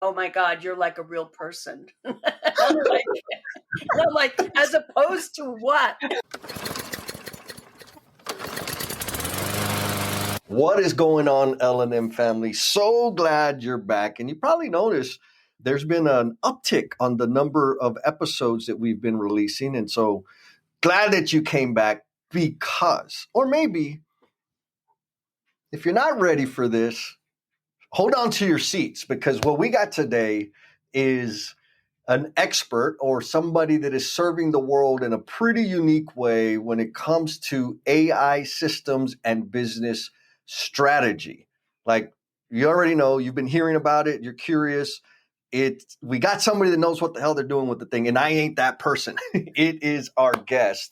oh my God, you're like a real person. I'm like, as opposed to what? What is going on, L&M family? So glad you're back. And you probably noticed there's been an uptick on the number of episodes that we've been releasing. And so glad that you came back because, or maybe if you're not ready for this, hold on to your seats because what we got today is an expert or somebody that is serving the world in a pretty unique way when it comes to AI systems and business strategy. Like you already know, you've been hearing about it, you're curious. We got somebody that knows what the hell they're doing with the thing, and I ain't that person. It is our guest.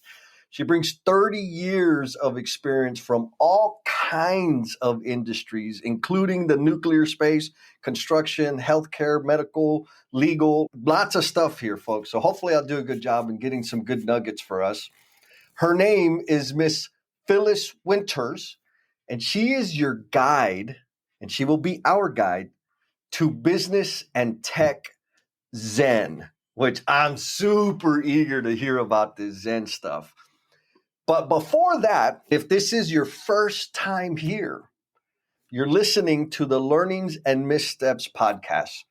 She brings 30 years of experience from all kinds of industries, including the nuclear space, construction, healthcare, medical, legal, lots of stuff here, folks. So hopefully I'll do a good job in getting some good nuggets for us. Her name is Miss Phyllis Winters, and she is your guide, and she will be our guide to business and tech Zen, which I'm super eager to hear about this Zen stuff. But before that, if this is your first time here, you're listening to the Learnings and Missteps podcast,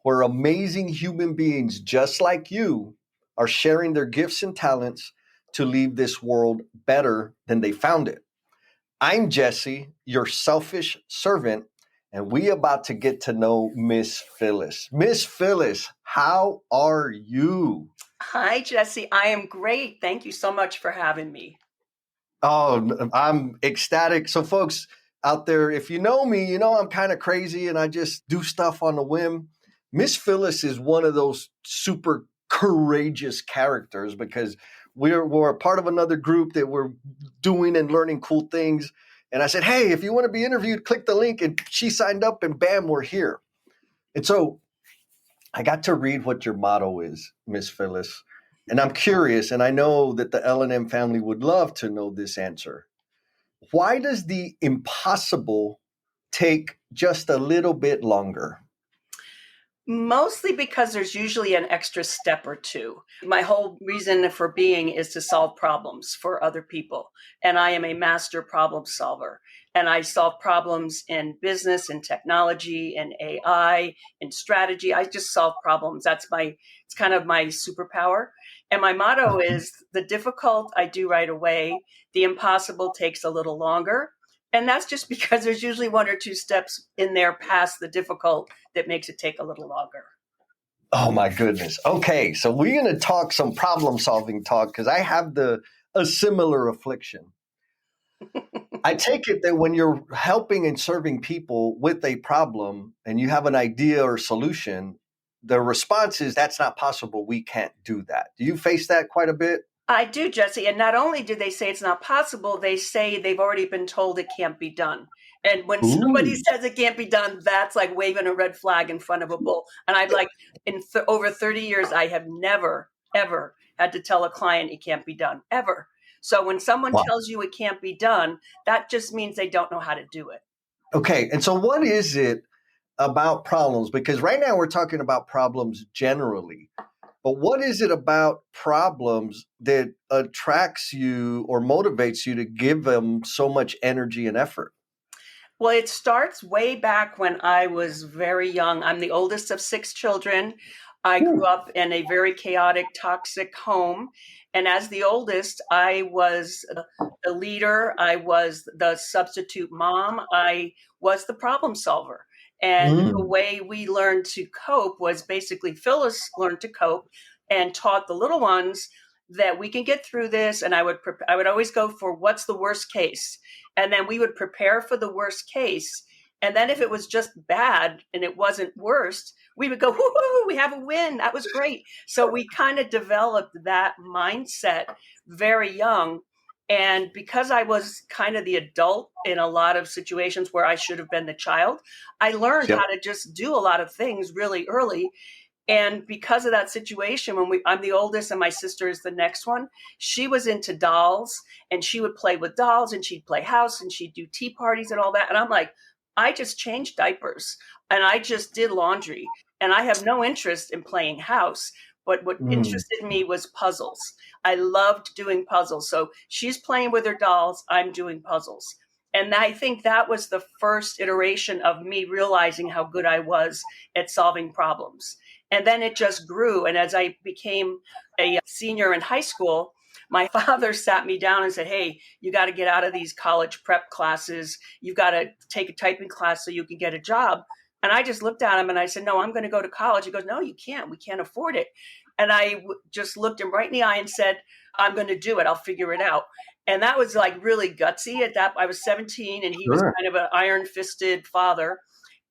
where amazing human beings just like you are sharing their gifts and talents to leave this world better than they found it. I'm Jesse, your selfish servant, and we about to get to know Miss Phyllis. Miss Phyllis, how are you? Hi, Jesse. I am great. Thank you so much for having me. Oh, I'm ecstatic. So, folks out there, if you know me, you know I'm kind of crazy and I just do stuff on a whim. Miss Phyllis is one of those super courageous characters because we're a part of another group that we're doing and learning cool things. And I said, hey, if you want to be interviewed, click the link. And she signed up and bam, we're here. And so I got to read what your motto is, Miss Phyllis. And I'm curious, and I know that the L&M family would love to know this answer. Why does the impossible take just a little bit longer? Mostly because there's usually an extra step or two. My whole reason for being is to solve problems for other people. And I am a master problem solver. And I solve problems in business, in technology, in AI, in strategy. I just solve problems. It's kind of my superpower. And my motto is the difficult I do right away. The impossible takes a little longer. And that's just because there's usually one or two steps in there past the difficult that makes it take a little longer. Oh my goodness. Okay, so we're going to talk some problem solving talk because I have a similar affliction. I take it that when you're helping and serving people with a problem and you have an idea or solution, the response is that's not possible. We can't do that. Do you face that quite a bit? I do, Jesse. And not only do they say it's not possible, they say they've already been told it can't be done. And when somebody says it can't be done, that's like waving a red flag in front of a bull. And I've like, over 30 years, I have never, ever had to tell a client it can't be done, ever. So when someone tells you it can't be done, that just means they don't know how to do it. Okay. And so what is it about problems? Because right now we're talking about problems generally. But what is it about problems that attracts you or motivates you to give them so much energy and effort? Well, it starts way back when I was very young. I'm the oldest of 6 children. I grew up in a very chaotic, toxic home. And as the oldest, I was the leader. I was the substitute mom. I was the problem solver. And the way we learned to cope was basically Phyllis learned to cope and taught the little ones that we can get through this. And I would always go for what's the worst case. And then we would prepare for the worst case. And then if it was just bad and it wasn't worst, we would go, woohoo, we have a win. That was great. So we kind of developed that mindset very young. And because I was kind of the adult in a lot of situations where I should have been the child, I learned how to just do a lot of things really early. And because of that situation, I'm the oldest and my sister is the next one, she was into dolls and she would play with dolls and she'd play house and she'd do tea parties and all that. And I'm like, I just changed diapers and I just did laundry. And I have no interest in playing house. But what Mm. interested me was puzzles. I loved doing puzzles. So she's playing with her dolls, I'm doing puzzles. And I think that was the first iteration of me realizing how good I was at solving problems. And then it just grew. And as I became a senior in high school, my father sat me down and said, "Hey, you got to get out of these college prep classes. You've got to take a typing class so you can get a job." And I just looked at him and I said, "No, I'm going to go to college." He goes, "No, you can't. We can't afford it." And I just looked him right in the eye and said, "I'm going to do it. I'll figure it out." And that was like really gutsy at that. I was 17 and he was Sure. kind of an iron fisted father.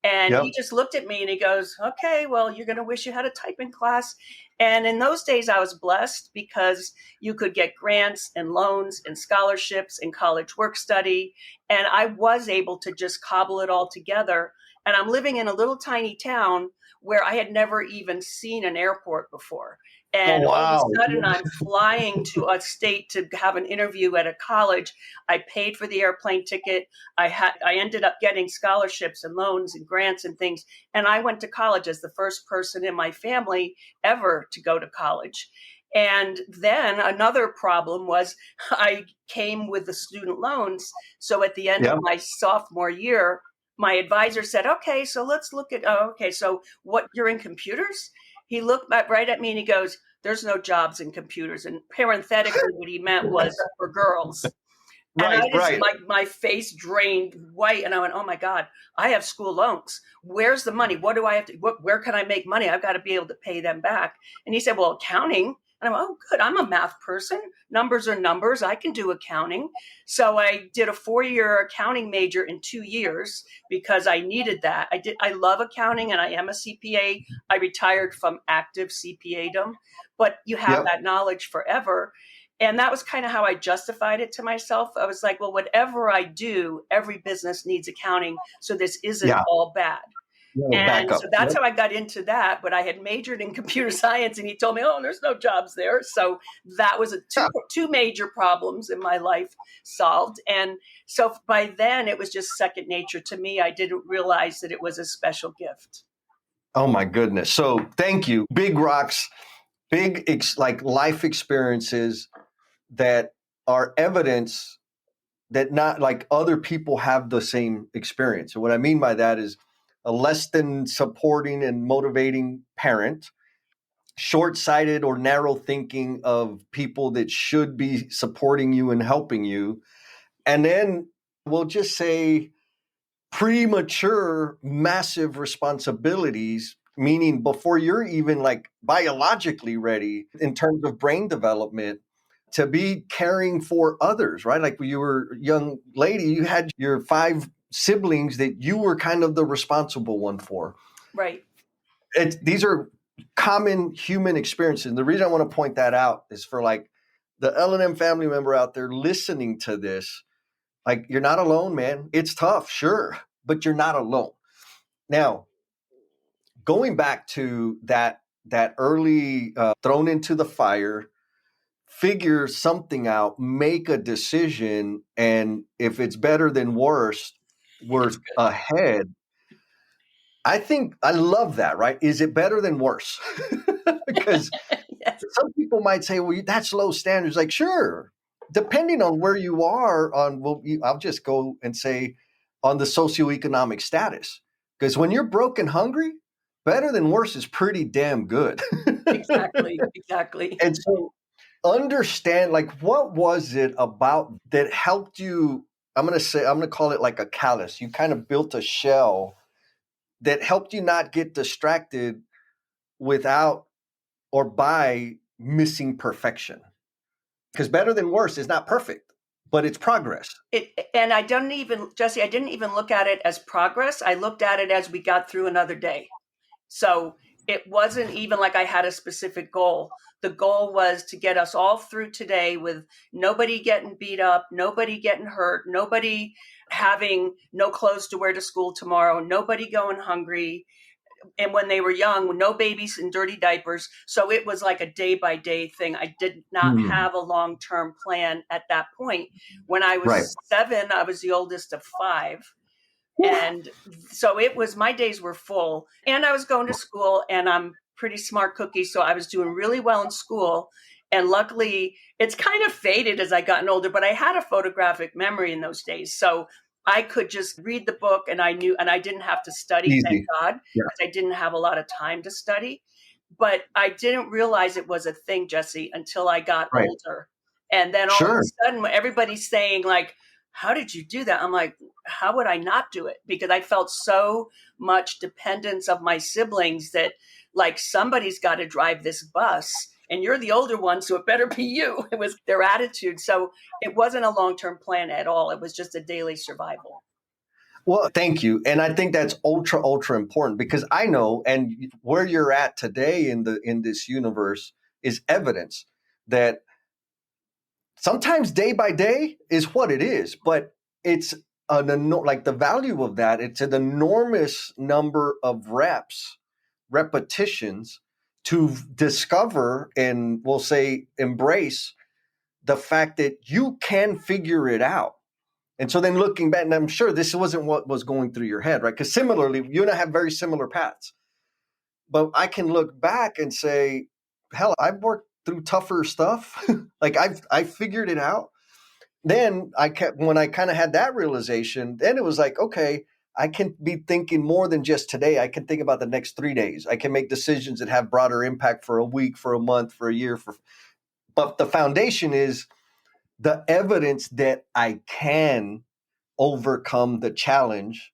And he Yep. just looked at me and he goes, "Okay, well, you're going to wish you had a typing class." And in those days, I was blessed because you could get grants and loans and scholarships and college work study. And I was able to just cobble it all together. And I'm living in a little tiny town where I had never even seen an airport before. Oh, And all of wow. a sudden, I'm flying to a state to have an interview at a college. I paid for the airplane ticket. I ended up getting scholarships and loans and grants and things. And I went to college as the first person in my family ever to go to college. And then another problem was I came with the student loans. So at the end of Yep. my sophomore year, my advisor said, "Okay, so let's look at, oh, okay, so what, you're in computers?" He looked right at me and he goes, "There's no jobs in computers." And parenthetically, what he meant was for girls. And I Right, just, right. my face drained white. And I went, "Oh my God, I have school loans. Where's the money? What do I have to, where can I make money? I've got to be able to pay them back." And he said, "Well, accounting." And I went, "Oh, good. I'm a math person. Numbers are numbers. I can do accounting." So I did a 4-year accounting major in 2 years because I needed that. I love accounting and I am a CPA. I retired from active CPA-dom, but you have Yep. that knowledge forever. And that was kind of how I justified it to myself. I was like, well, whatever I do, every business needs accounting. So this isn't Yeah. all bad. Yeah. Back And up. so that's Yep. how I got into that. But I had majored in computer science and he told me, "Oh, there's no jobs there." So that was Yeah. two major problems in my life solved. And so by then it was just second nature to me. I didn't realize that it was a special gift. Oh my goodness. So thank you. Big rocks, like life experiences that are evidence that not like other people have the same experience. And what I mean by that is a less than supporting and motivating parent, short-sighted or narrow thinking of people that should be supporting you and helping you. And then we'll just say premature, massive responsibilities, meaning before you're even like biologically ready in terms of brain development to be caring for others, right? Like when you were a young lady, you had your 5 siblings that you were kind of the responsible one for. Right. These are common human experiences. And the reason I want to point that out is for like the L&M family member out there listening to this, like you're not alone, man. It's tough, sure, but you're not alone. Now, going back to that early thrown into the fire, figure something out, make a decision, and if it's better than worse, we're It's good. ahead. I think I love that, right? Is it better than worse? Because Yes. some people might say, well, that's low standards. Like, sure, depending on where you are on, well, I'll just go and say on the socioeconomic status. Because when you're broke and hungry, better than worse is pretty damn good. Exactly. Exactly. And so understand, like, what was it about that helped you? I'm going to call it like a callus. You kind of built a shell that helped you not get distracted without or by missing perfection. Because better than worse is not perfect, but it's progress. And I don't even, Jesse, I didn't even look at it as progress. I looked at it as we got through another day. So it wasn't even like I had a specific goal. The goal was to get us all through today with nobody getting beat up, nobody getting hurt, nobody having no clothes to wear to school tomorrow, nobody going hungry. And when they were young, no babies in dirty diapers. So it was like a day by day thing. I did not Hmm. have a long term plan at that point. When I Right. was 7, I was the oldest of 5. And so my days were full, and I was going to school, and I'm pretty smart cookie. So I was doing really well in school. And luckily it's kind of faded as I gotten older, but I had a photographic memory in those days. So I could just read the book, and I knew, and I didn't have to study, thank Easy. God, Yeah. because I didn't have a lot of time to study. But I didn't realize it was a thing, Jesse, until I got Right. older. And then all of Sure. a sudden, when everybody's saying, like, how did you do that? I'm like, how would I not do it? Because I felt so much dependence of my siblings that, like, somebody's got to drive this bus, and you're the older one, so it better be you. It was their attitude. So it wasn't a long-term plan at all. It was just a daily survival. Well, thank you. And I think that's ultra, ultra important because I know, and where you're at today in this universe is evidence that sometimes day by day is what it is, but it's like the value of that. It's an enormous number of repetitions to discover and we'll say embrace the fact that you can figure it out. And so then looking back, and I'm sure this wasn't what was going through your head, right? Because similarly, you and I have very similar paths. But I can look back and say, hell, I've worked through tougher stuff. Like I figured it out. Then when I kind of had that realization, then it was like, okay, I can be thinking more than just today. I can think about the next 3 days. I can make decisions that have broader impact for a week, for a month, for a year. But the foundation is the evidence that I can overcome the challenge.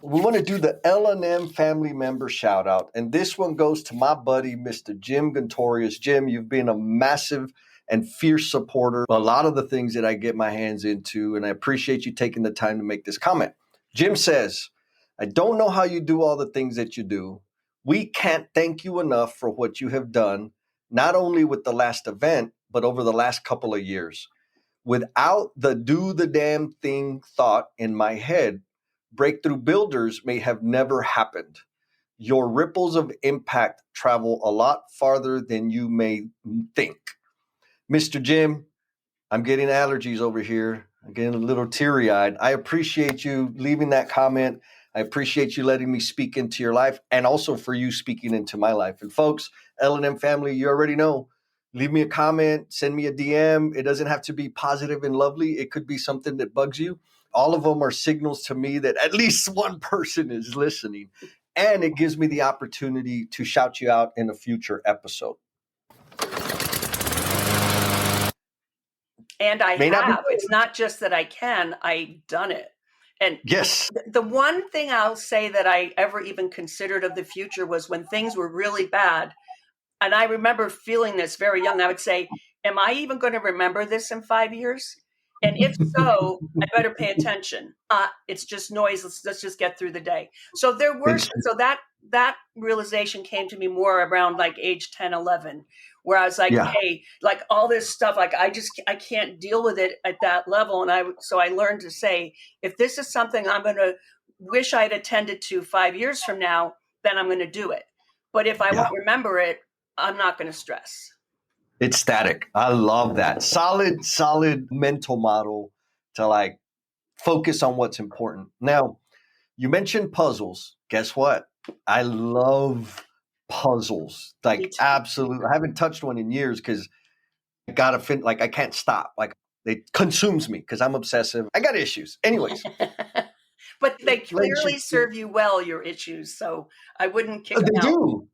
We want to do the L&M family member shout out. And this one goes to my buddy, Mr. Jim Gontorius. Jim, you've been a massive and fierce supporter of a lot of the things that I get my hands into. And I appreciate you taking the time to make this comment. Jim says, I don't know how you do all the things that you do. We can't thank you enough for what you have done, not only with the last event, but over the last couple of years. Without the do the damn thing thought in my head, Breakthrough Builders may have never happened. Your ripples of impact travel a lot farther than you may think. Mr. Jim, I'm getting allergies over here. I'm getting a little teary-eyed. I appreciate you leaving that comment. I appreciate you letting me speak into your life and also for you speaking into my life. And folks, L&M family, you already know. Leave me a comment, send me a DM. It doesn't have to be positive and lovely. It could be something that bugs you. All of them are signals to me that at least one person is listening. And it gives me the opportunity to shout you out in a future episode. And I have. It's not just that I can, I've done it. And yes, the one thing I'll say that I ever even considered of the future was when things were really bad. And I remember feeling this very young. I would say, am I even going to remember this in 5 years? And if so, I better pay attention. It's just noise. Let's just get through the day. So that realization came to me more around like age 10, 11, where I was like, hey, like all this stuff, like I can't deal with it at that level. And so I learned to say, if this is something I'm going to wish I'd attended to 5 years from now, then I'm going to do it. But if I won't remember it, I'm not going to stress. It's static. I love that. Solid mental model to like focus on what's important. Now, you mentioned puzzles. Guess what? I love puzzles. Like absolutely. I haven't touched one in years because I gotta I can't stop. Like it consumes me because I'm obsessive. I got issues. Anyways. But they clearly serve you well, your issues. So I wouldn't kick them out. They do.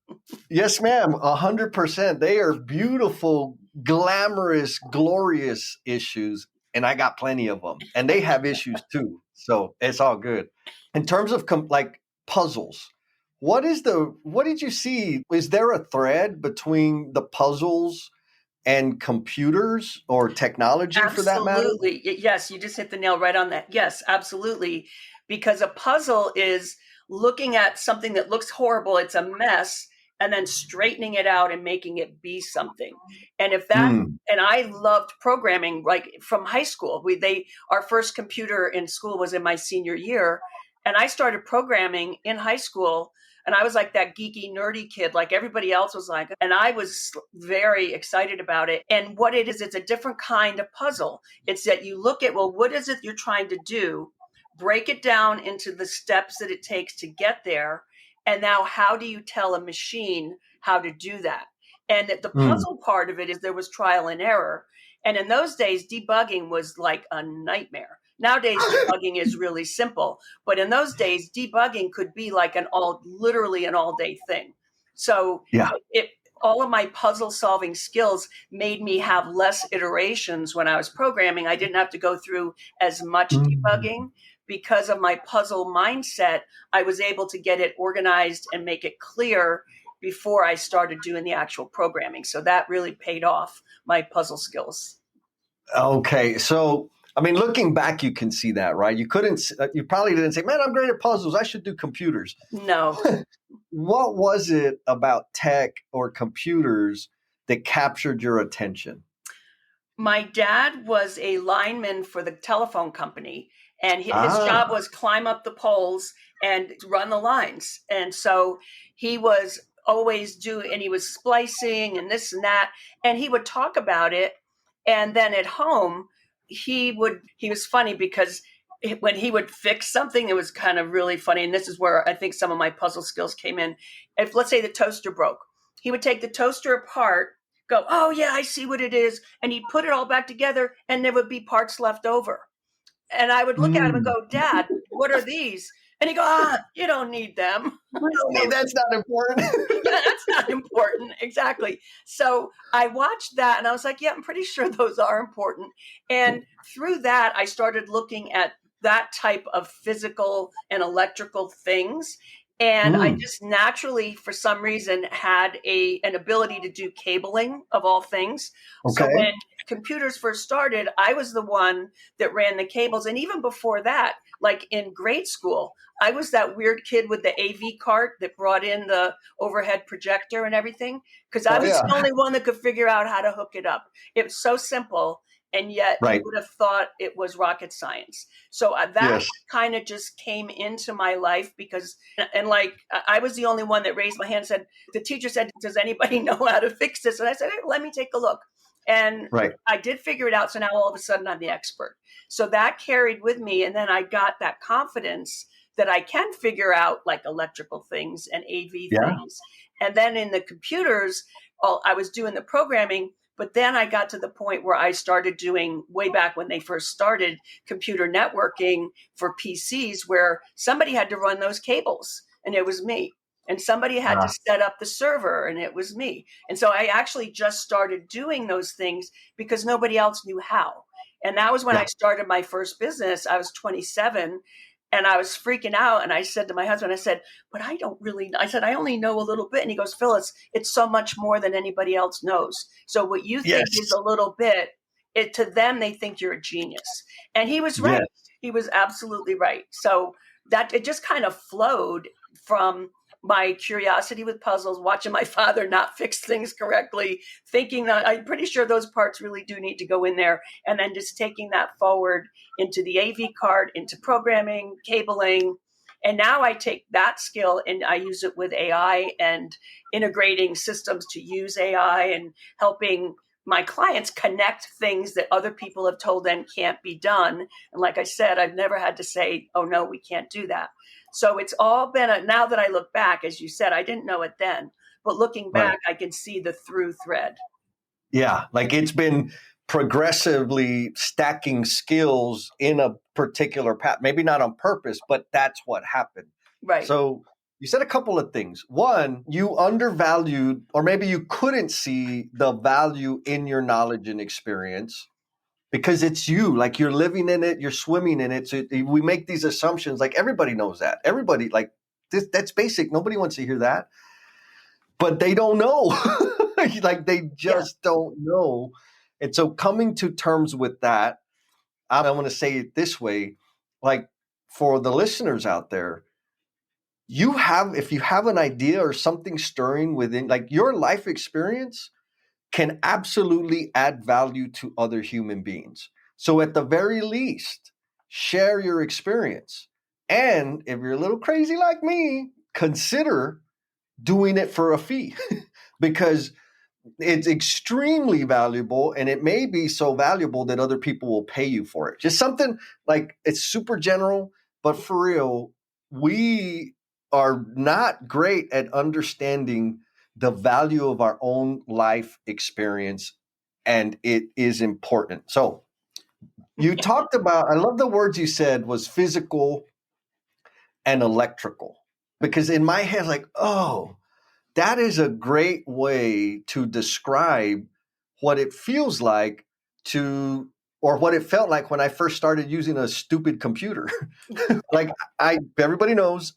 Yes, ma'am. 100%. They are beautiful, glamorous, glorious issues. And I got plenty of them. And they have issues too. So it's all good. In terms of like puzzles, what did you see? Is there a thread between the puzzles and computers or technology for that matter? Absolutely. Yes, you just hit the nail right on that. Yes, absolutely. Because a puzzle is looking at something that looks horrible, it's a mess, and then straightening it out and making it be something. And and I loved programming like from high school. Our first computer in school was in my senior year, and I started programming in high school. And I was like that geeky, nerdy kid, like everybody else was like, and I was very excited about it. And what it is, it's a different kind of puzzle. It's that you look at, well, what is it you're trying to do? break it down into the steps that it takes to get there. And now, how do you tell a machine how to do that? And the Mm. puzzle part of it is there was trial and error. And in those days, debugging was like a nightmare. Nowadays, debugging is really simple. But in those days, debugging could be like literally an all day thing. So Yeah. all of my puzzle solving skills made me have less iterations when I was programming. I didn't have to go through as much Mm. debugging because of my puzzle mindset. I was able to get it organized and make it clear before I started doing the actual programming. So that really paid off my puzzle skills. Okay. So, I mean, looking back, you can see that, right? You probably didn't say, man, I'm great at puzzles. I should do computers. No. What was it about tech or computers that captured your attention? My dad was a lineman for the telephone company, and his job Ah. was climb up the poles and run the lines. And so he was and he was splicing and this and that, and he would talk about it. And then at home, he was funny because when he would fix something, it was kind of really funny. And this is where I think some of my puzzle skills came in. If, let's say, the toaster broke, he would take the toaster apart, go, oh yeah, I see what it is, and he'd put it all back together, and there would be parts left over. And I would look at him and Mm. go, Dad, what are these? And he'd go, you don't need them. Really? So That's not important. yeah, that's not important. Exactly. So I watched that and I was like, yeah, I'm pretty sure those are important. And through that, I started looking at that type of physical and electrical things. And I Mm. just naturally, for some reason, had an ability to do cabling of all things. So Okay. when computers first started, I was the one that ran the cables. And even before that, like in grade school, I was that weird kid with the AV cart that brought in the overhead projector and everything because I Oh, was yeah. the only one that could figure out how to hook it up. It was so simple, and yet you Right. would have thought it was rocket science. So that Yes. kind of just came into my life because, and like I was the only one that raised my hand and said, the teacher said, does anybody know how to fix this? And I said, hey, let me take a look. And Right. I did figure it out. So now all of a sudden I'm the expert. So that carried with me. And then I got that confidence that I can figure out like electrical things and AV Yeah. things. And then in the computers, I was doing the programming, but then I got to the point where I started doing, way back when they first started, computer networking for PCs, where somebody had to run those cables, and it was me. And somebody had to Ah, set up the server, and it was me. And so I actually just started doing those things because nobody else knew how. And that was when I yeah. started my first business. I was 27 and I was freaking out. And I said to my husband, I said, but I don't really, I said, I only know a little bit. And he goes, Phyllis, it's so much more than anybody else knows. So what you think is Yes. a little bit, to them, they think you're a genius. And he was right. Yes. He was absolutely right. So that it just kind of flowed from my curiosity with puzzles, watching my father not fix things correctly, thinking that I'm pretty sure those parts really do need to go in there, and then just taking that forward into the AV card, into programming, cabling. And now I take that skill and I use it with AI and integrating systems to use AI and helping my clients connect things that other people have told them can't be done. And like I said, I've never had to say, oh, no, we can't do that. So it's all been now that I look back, as you said, I didn't know it then, but looking Right. back, I can see the through thread. Yeah. Like it's been progressively stacking skills in a particular path, maybe not on purpose, but that's what happened. Right. So you said a couple of things. One, you undervalued, or maybe you couldn't see the value in your knowledge and experience because it's you, like you're living in it, you're swimming in it. So we make these assumptions, like everybody knows that. Everybody, like that's basic. Nobody wants to hear that, but they don't know. Like they Yeah. just don't know. And so coming to terms with that, I want to say it this way, like for the listeners out there, if you have an idea or something stirring within, like your life experience can absolutely add value to other human beings. So at the very least, share your experience. And if you're a little crazy like me, consider doing it for a fee because it's extremely valuable, and it may be so valuable that other people will pay you for it. Just something like it's super general, but for real, we are not great at understanding the value of our own life experience, and it is important. So you talked about, I love the words you said was physical and electrical, because in my head, like, oh, that is a great way to describe what it feels like to, or what it felt like when I first started using a stupid computer. Like, everybody knows,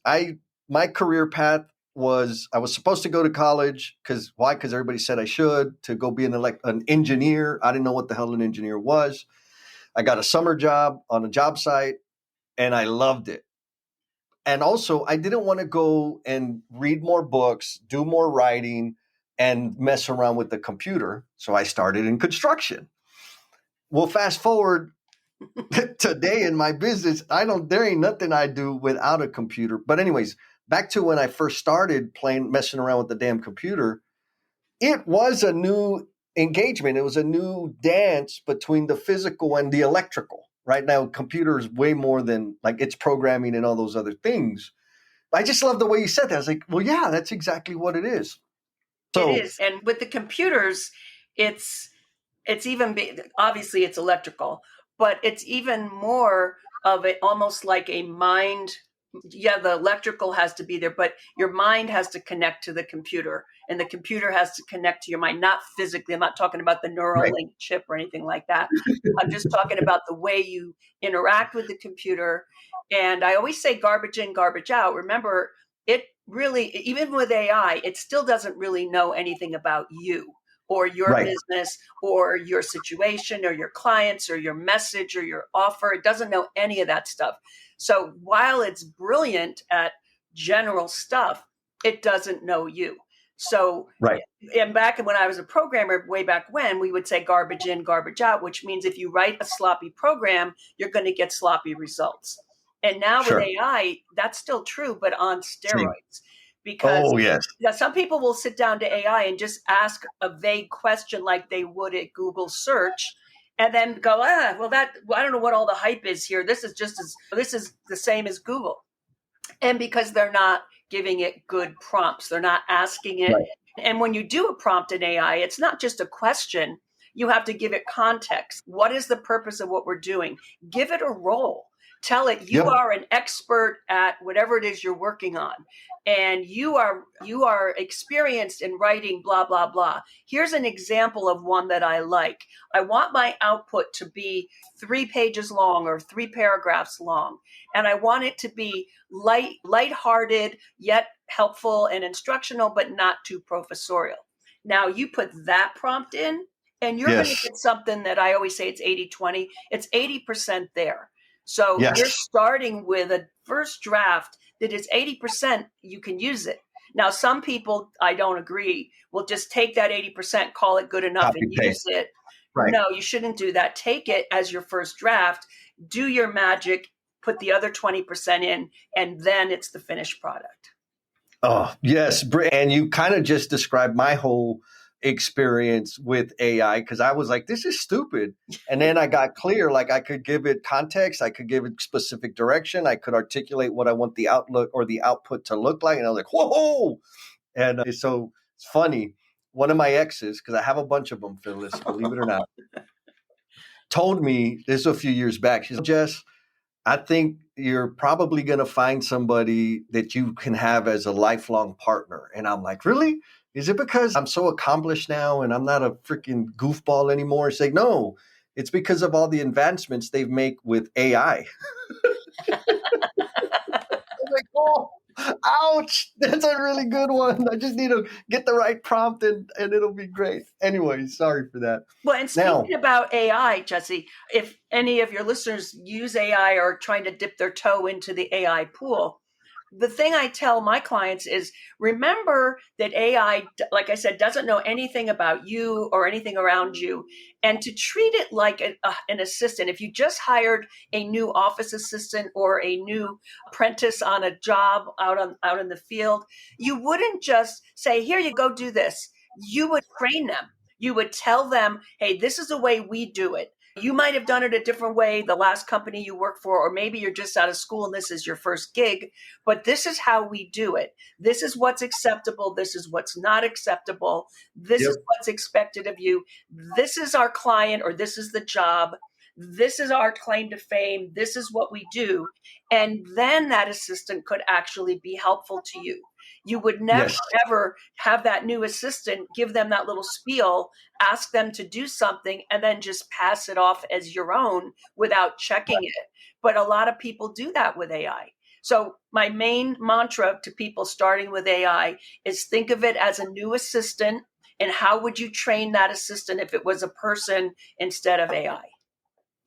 my career path was, I was supposed to go to college because why? Because everybody said I should, to go be an engineer. I didn't know what the hell an engineer was. I got a summer job on a job site and I loved it. And also, I didn't want to go and read more books, do more writing, and mess around with the computer. So I started in construction. Well, fast forward today in my business, there ain't nothing I do without a computer. But anyways, back to when I first started messing around with the damn computer, it was a new engagement. It was a new dance between the physical and the electrical. Right now, computers way more than like it's programming and all those other things. I just love the way you said that. I was like, well, yeah, that's exactly what it is. It So, is. And with the computers, it's even obviously it's electrical, but it's even more of it, almost like a mind. Yeah, the electrical has to be there, but your mind has to connect to the computer, and the computer has to connect to your mind, not physically. I'm not talking about the right, Neuralink chip or anything like that. I'm just talking about the way you interact with the computer. And I always say garbage in, garbage out. Remember, it really, even with AI, it still doesn't really know anything about you or your right, business or your situation or your clients or your message or your offer. It doesn't know any of that stuff. So while it's brilliant at general stuff, it doesn't know you. So, right. and back when I was a programmer, way back when, we would say garbage in, garbage out, which means if you write a sloppy program, you're going to get sloppy results. And now with Sure. AI, that's still true, but on Same. steroids. Because Oh, yes. some people will sit down to AI and just ask a vague question like they would at Google search, and then go, well, I don't know what all the hype is here. This is the same as Google. And because they're not giving it good prompts, they're not asking it. Right. And when you do a prompt in AI, it's not just a question. You have to give it context. What is the purpose of what we're doing? Give it a role. Tell it you Yep. are an expert at whatever it is you're working on, and you are experienced in writing blah blah blah. Here's an example of one that I like. I want my output to be 3 pages long or 3 paragraphs long, and I want it to be lighthearted yet helpful and instructional, but not too professorial. Now you put that prompt in, and you're going to Yes. get something that I always say it's 80-20. It's 80% there. So you're Yes. starting with a first draft that is 80%, you can use it. Now, some people, I don't agree, will just take that 80%, call it good enough, Copy and use paste. it. Right. No, you shouldn't do that. Take it as your first draft, do your magic, put the other 20% in, and then it's the finished product. Oh, yes. And you kind of just described my whole experience with AI because I was like, this is stupid. And then I got clear, like I could give it context, I could give it specific direction, I could articulate what I want the outlook or the output to look like. And I was like, whoa. And so it's funny. One of my exes, because I have a bunch of them, Phyllis, believe it or not, told me this a few years back. She's like, Jess, I think you're probably going to find somebody that you can have as a lifelong partner. And I'm like, really? Is it because I'm so accomplished now and I'm not a freaking goofball anymore? It's like, no, it's because of all the advancements they've made with AI. I'm like, oh, ouch. That's a really good one. I just need to get the right prompt and it'll be great. Anyway, sorry for that. Well, and Now, speaking about AI, Jesse, if any of your listeners use AI or are trying to dip their toe into the AI pool, the thing I tell my clients is remember that AI, like I said, doesn't know anything about you or anything around you. And to treat it like an assistant, if you just hired a new office assistant or a new apprentice on a job out in the field, you wouldn't just say, here you go, do this. You would train them. You would tell them, hey, this is the way we do it. You might have done it a different way the last company you work for, or maybe you're just out of school and this is your first gig, but this is how we do it. This is what's acceptable. This is what's not acceptable. This Yep. is what's expected of you. This is our client, or this is the job. This is our claim to fame. This is what we do. And then that assistant could actually be helpful to you. You would never, Yes. ever have that new assistant give them that little spiel, ask them to do something, and then just pass it off as your own without checking it. But a lot of people do that with AI. So my main mantra to people starting with AI is think of it as a new assistant, and how would you train that assistant if it was a person instead of AI?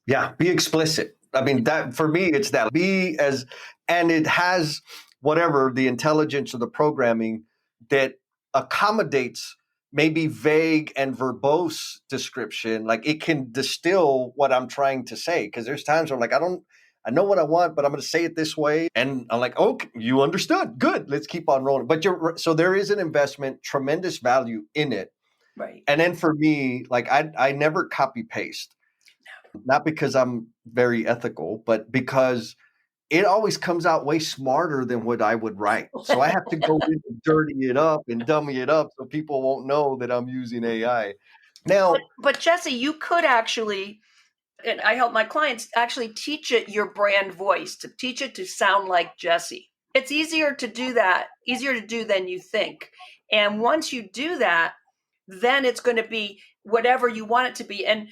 Yeah, be explicit. I mean, that for me, it's that be as, and it has whatever the intelligence or the programming that accommodates maybe vague and verbose description. Like it can distill what I'm trying to say. Because there's times where I'm like, I know what I want, but I'm going to say it this way. And I'm like, okay, you understood. Good. Let's keep on rolling. But so there is an investment, tremendous value in it. Right. And then for me, like I never copy paste, not because I'm very ethical, but because it always comes out way smarter than what I would write. So I have to go in and dirty it up and dummy it up so people won't know that I'm using AI. Now, But Jesse, you could actually, and I help my clients actually teach it your brand voice, to teach it to sound like Jesse. It's easier to do that, easier to do than you think. And once you do that, then it's going to be whatever you want it to be. And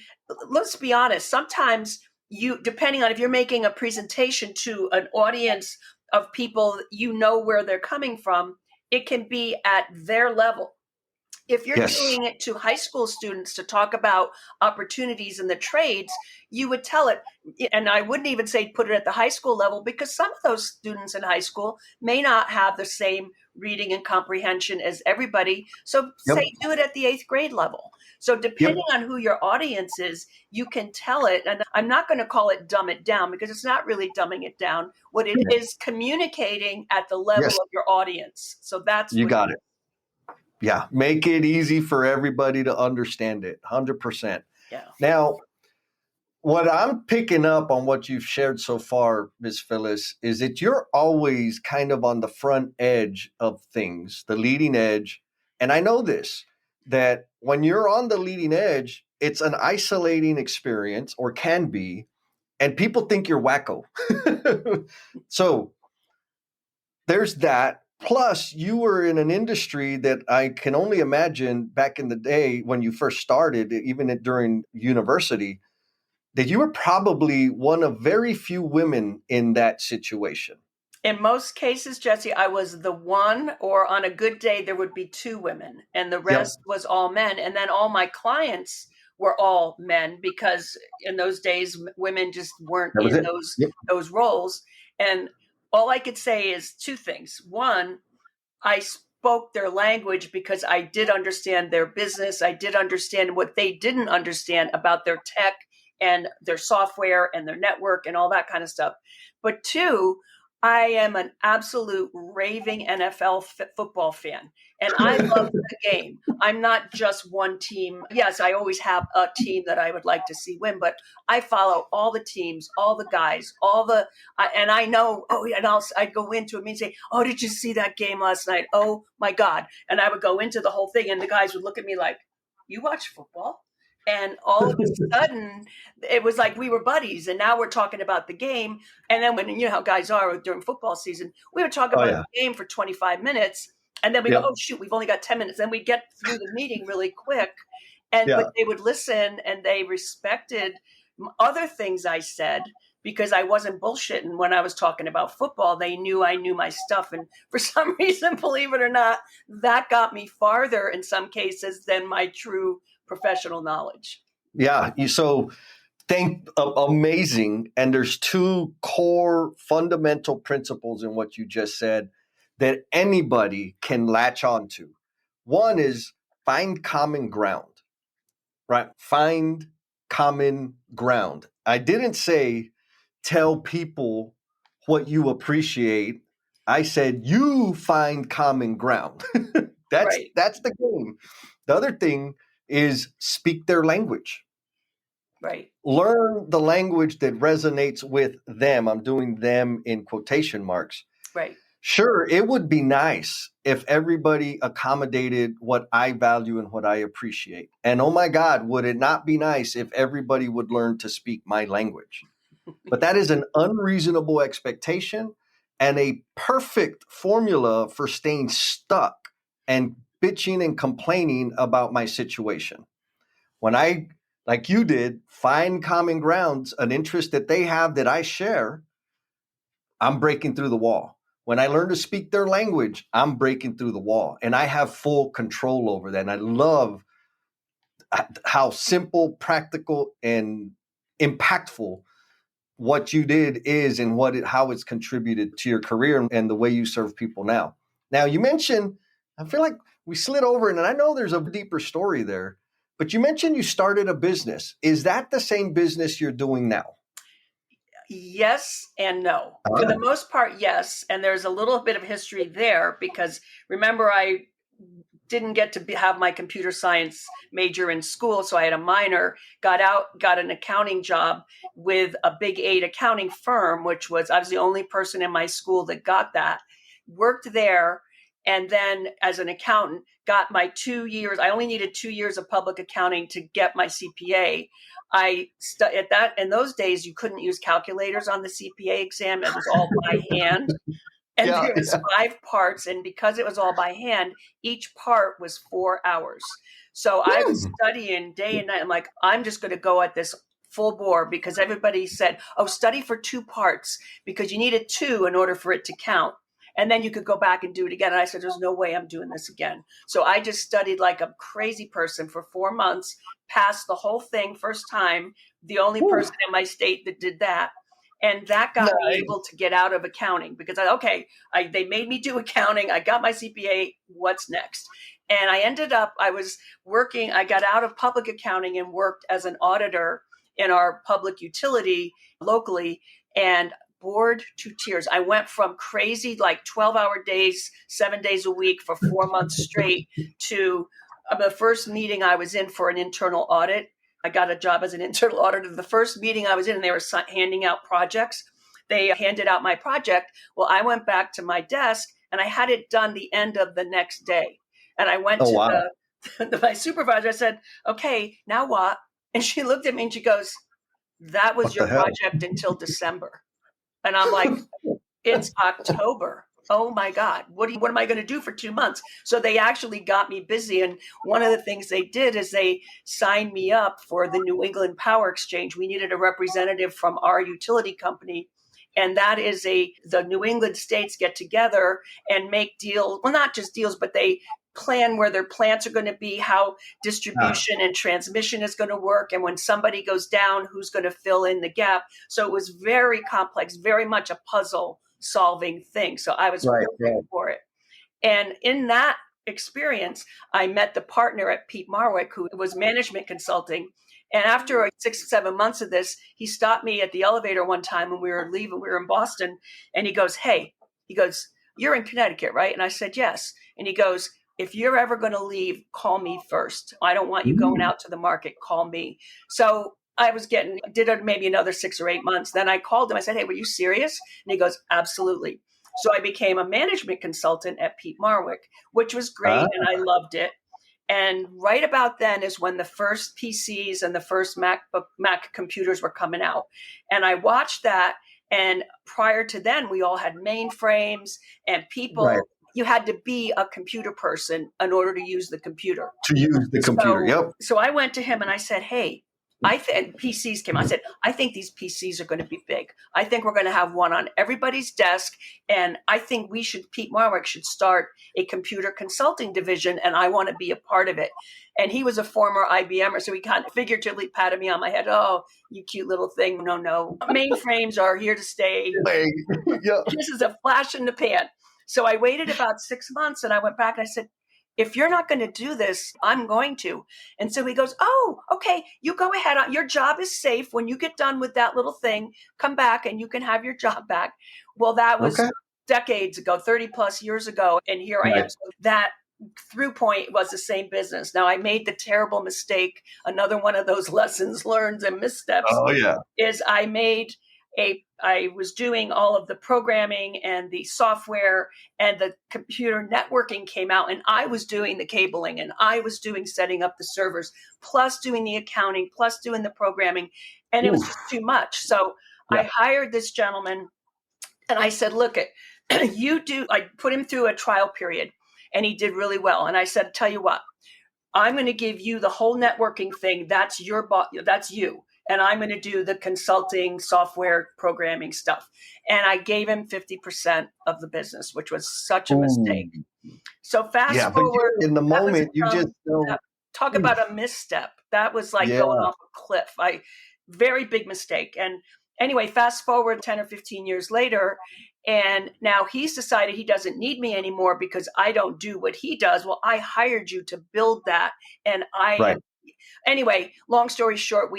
let's be honest, sometimes you, depending on if you're making a presentation to an audience of people, you know where they're coming from, it can be at their level. If you're yes, doing it to high school students to talk about opportunities in the trades, you would tell it. And I wouldn't even say put it at the high school level, because some of those students in high school may not have the same reading and comprehension as everybody. So yep, say do it at the 8th grade level. So yep, depending on who your audience is, you can tell it. And I'm not going to call it dumb it down, because it's not really dumbing it down. What it is, communicating at the level yes, of your audience. So that's you what. got it. Yeah, make it easy for everybody to understand it, 100%. Yeah. Now, what I'm picking up on what you've shared so far, Ms. Phyllis, is that you're always kind of on the front edge of things, the leading edge. And I know this, that when you're on the leading edge, it's an isolating experience, or can be, and people think you're wacko. So there's that. Plus, you were in an industry that I can only imagine back in the day when you first started, even during university, that you were probably one of very few women in that situation. In most cases, Jesse, I was the one, or on a good day, there would be 2 women, and the Yep. rest was all men. And then all my clients were all men, because in those days, women just weren't That was in it. Yep. those roles. And all I could say is 2 things. One, I spoke their language because I did understand their business. I did understand what they didn't understand about their tech and their software and their network and all that kind of stuff. But 2, I am an absolute raving NFL football fan, and I love the game. I'm not just one team. Yes, I always have a team that I would like to see win, but I follow all the teams, all the guys, and I know. Oh, and I'd go into a meeting and say, "Oh, did you see that game last night? Oh my God!" And I would go into the whole thing, and the guys would look at me like, "You watch football?" And all of a sudden, it was like we were buddies, and now we're talking about the game. And then when you know how guys are during football season, we would talk Oh about yeah. the game for 25 minutes, and then we go, Yep. "Oh shoot, we've only got 10 minutes." Then we get through the meeting really quick, and but Yeah. they would listen, and they respected other things I said, because I wasn't bullshitting when I was talking about football. They knew I knew my stuff, and for some reason, believe it or not, that got me farther in some cases than my true professional knowledge. Yeah. So amazing. And there's 2 core fundamental principles in what you just said that anybody can latch on to. One is find common ground, right? Find common ground. I didn't say tell people what you appreciate. I said you find common ground. that's Right. that's the game. The other thing is speak their language. Right. Learn the language that resonates with them. I'm doing them in quotation marks. Right. Sure, it would be nice if everybody accommodated what I value and what I appreciate. And oh my God, would it not be nice if everybody would learn to speak my language? But that is an unreasonable expectation and a perfect formula for staying stuck and bitching and complaining about my situation. When I, like you did, find common grounds, an interest that they have that I share, I'm breaking through the wall. When I learn to speak their language, I'm breaking through the wall and I have full control over that. And I love how simple, practical, and impactful what you did is and how it's contributed to your career and the way you serve people now. Now, you mentioned, I feel like we slid over it, and I know there's a deeper story there, but you mentioned you started a business. Is that the same business you're doing now? Yes and no. For the most part, yes. And there's a little bit of history there because remember, I didn't get to have my computer science major in school. So I had a minor, got out, got an accounting job with a big 8 accounting firm, I was the only person in my school that got that, worked there. And then as an accountant, got my 2 years. I only needed 2 years of public accounting to get my CPA. In those days, you couldn't use calculators on the CPA exam. It was all by hand. And Yeah, there was 5 parts, and because it was all by hand, each part was 4 hours. So I was studying day and night. I'm like, I'm just going to go at this full bore because everybody said, oh, study for 2 parts because you needed 2 in order for it to count. And then you could go back and do it again. And I said, there's no way I'm doing this again. So I just studied like a crazy person for 4 months, passed the whole thing first time, the only person in my state that did that. And that got me able to get out of accounting because they made me do accounting. I got my CPA. What's next? And I was working, I got out of public accounting and worked as an auditor in our public utility locally and bored to tears. I went from crazy, like 12-hour days, 7 days a week for 4 months straight to the first meeting I was in for an internal audit. I got a job as an internal auditor. The first meeting I was in, and they were handing out projects. They handed out my project. Well, I went back to my desk and I had it done the end of the next day. And I went to my supervisor. I said, okay, now what? And she looked at me and she goes, that was your project until December. And I'm like, it's October. Oh my God, what am I going to do for 2 months? So they actually got me busy. And one of the things they did is they signed me up for the New England Power Exchange. We needed a representative from our utility company. And that is the New England states get together and make deals. Well, not just deals, but they plan where their plants are going to be, how distribution and transmission is going to work. And when somebody goes down, who's going to fill in the gap. So it was very complex, very much a puzzle solving thing. So I was perfect for it. And in that experience, I met the partner at Pete Marwick, who was management consulting. And after 6 or 7 months of this, he stopped me at the elevator one time when we were leaving. We were in Boston. And he goes, hey, you're in Connecticut, right? And I said, yes. And he goes, if you're ever going to leave, call me first. I don't want you going out to the market. Call me. So I did it maybe another 6 or 8 months. Then I called him. I said, hey, were you serious? And he goes, absolutely. So I became a management consultant at Pete Marwick, which was great. And I loved it. And right about then is when the first PCs and the first Mac computers were coming out. And I watched that. And prior to then, we all had mainframes and people, you had to be a computer person in order to use the computer. So I went to him and I said, hey, PCs came. I said, I think these PCs are going to be big. I think we're going to have one on everybody's desk. And I think Pete Marwick should start a computer consulting division. And I want to be a part of it. And he was a former IBMer. So he kind of figuratively patted me on my head. Oh, you cute little thing. No. Mainframes are here to stay. This is a flash in the pan. So I waited about 6 months and I went back and I said, if you're not going to do this, I'm going to. And so he goes, oh, okay, you go ahead. Your job is safe. When you get done with that little thing, come back and you can have your job back. Well, that was decades ago, 30 plus years ago. And here I am. So that through point was the same business. Now I made the terrible mistake. Another one of those lessons learned and missteps Oh yeah. is I was doing all of the programming and the software, and the computer networking came out, and I was doing the cabling, and I was doing setting up the servers, plus doing the accounting, plus doing the programming. And it was Oof. just too much. So Yeah. I hired this gentleman, and I said, look, I put him through a trial period, and he did really well. And I said, tell you what, I'm going to give you the whole networking thing. That's that's you. And I'm going to do the consulting, software, programming stuff. And I gave him 50% of the business, which was such a mistake. Ooh. So fast Yeah, but forward, in the that was moment, you just know. talk about a misstep. That was like Yeah. going off a cliff. Very big mistake. And anyway, fast forward 10 or 15 years later, and now he's decided he doesn't need me anymore because I don't do what he does. Well, I hired you to build that. And Right. Anyway, long story short,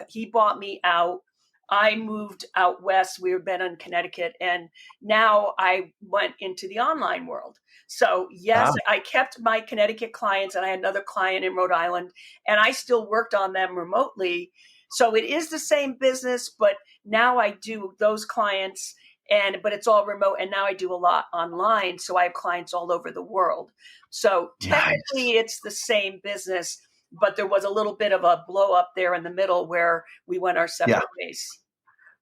he bought me out. I moved out west. We were been in Connecticut, and now I went into the online world. So yes, I kept my Connecticut clients, and I had another client in Rhode Island, and I still worked on them remotely. So it is the same business, but now I do those clients, but it's all remote, and now I do a lot online. So I have clients all over the world. So technically, it's the same business, but there was a little bit of a blow up there in the middle where we went our separate ways.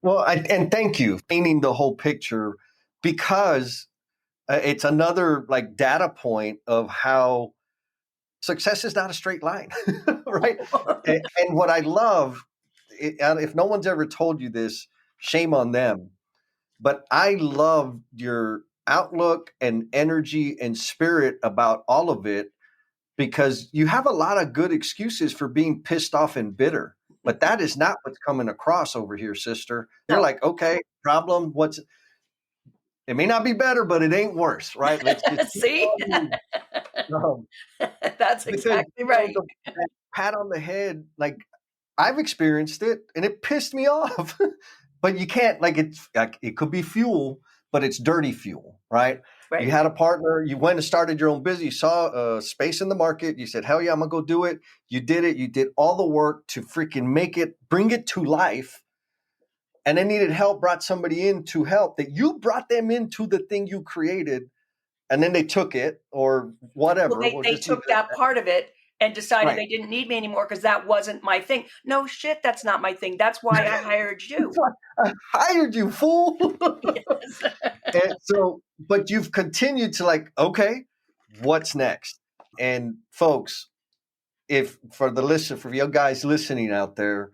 Well, and thank you for painting the whole picture, because it's another like data point of how success is not a straight line, right? And what I love, if no one's ever told you this, shame on them. But I love your outlook and energy and spirit about all of it, because you have a lot of good excuses for being pissed off and bitter. But that is not what's coming across over here, sister. You're like, okay, problem. It may not be better, but it ain't worse, right? Let's just see. That's exactly right. That pat on the head, like I've experienced it, and it pissed me off. But you can't, it could be fuel, but it's dirty fuel, right? You had a partner, you went and started your own business, you saw a space in the market, you said, hell yeah, I'm gonna go do it. You did it, you did all the work to freaking bring it to life, and then needed help, brought somebody in to help, that you brought them into the thing you created, and then they took it or whatever. Well, they took that part of it and decided they didn't need me anymore because that wasn't my thing. No shit, that's not my thing. That's why I hired you. I hired you, fool. Yes. And so, but you've continued to okay, what's next? And folks, for you guys listening out there,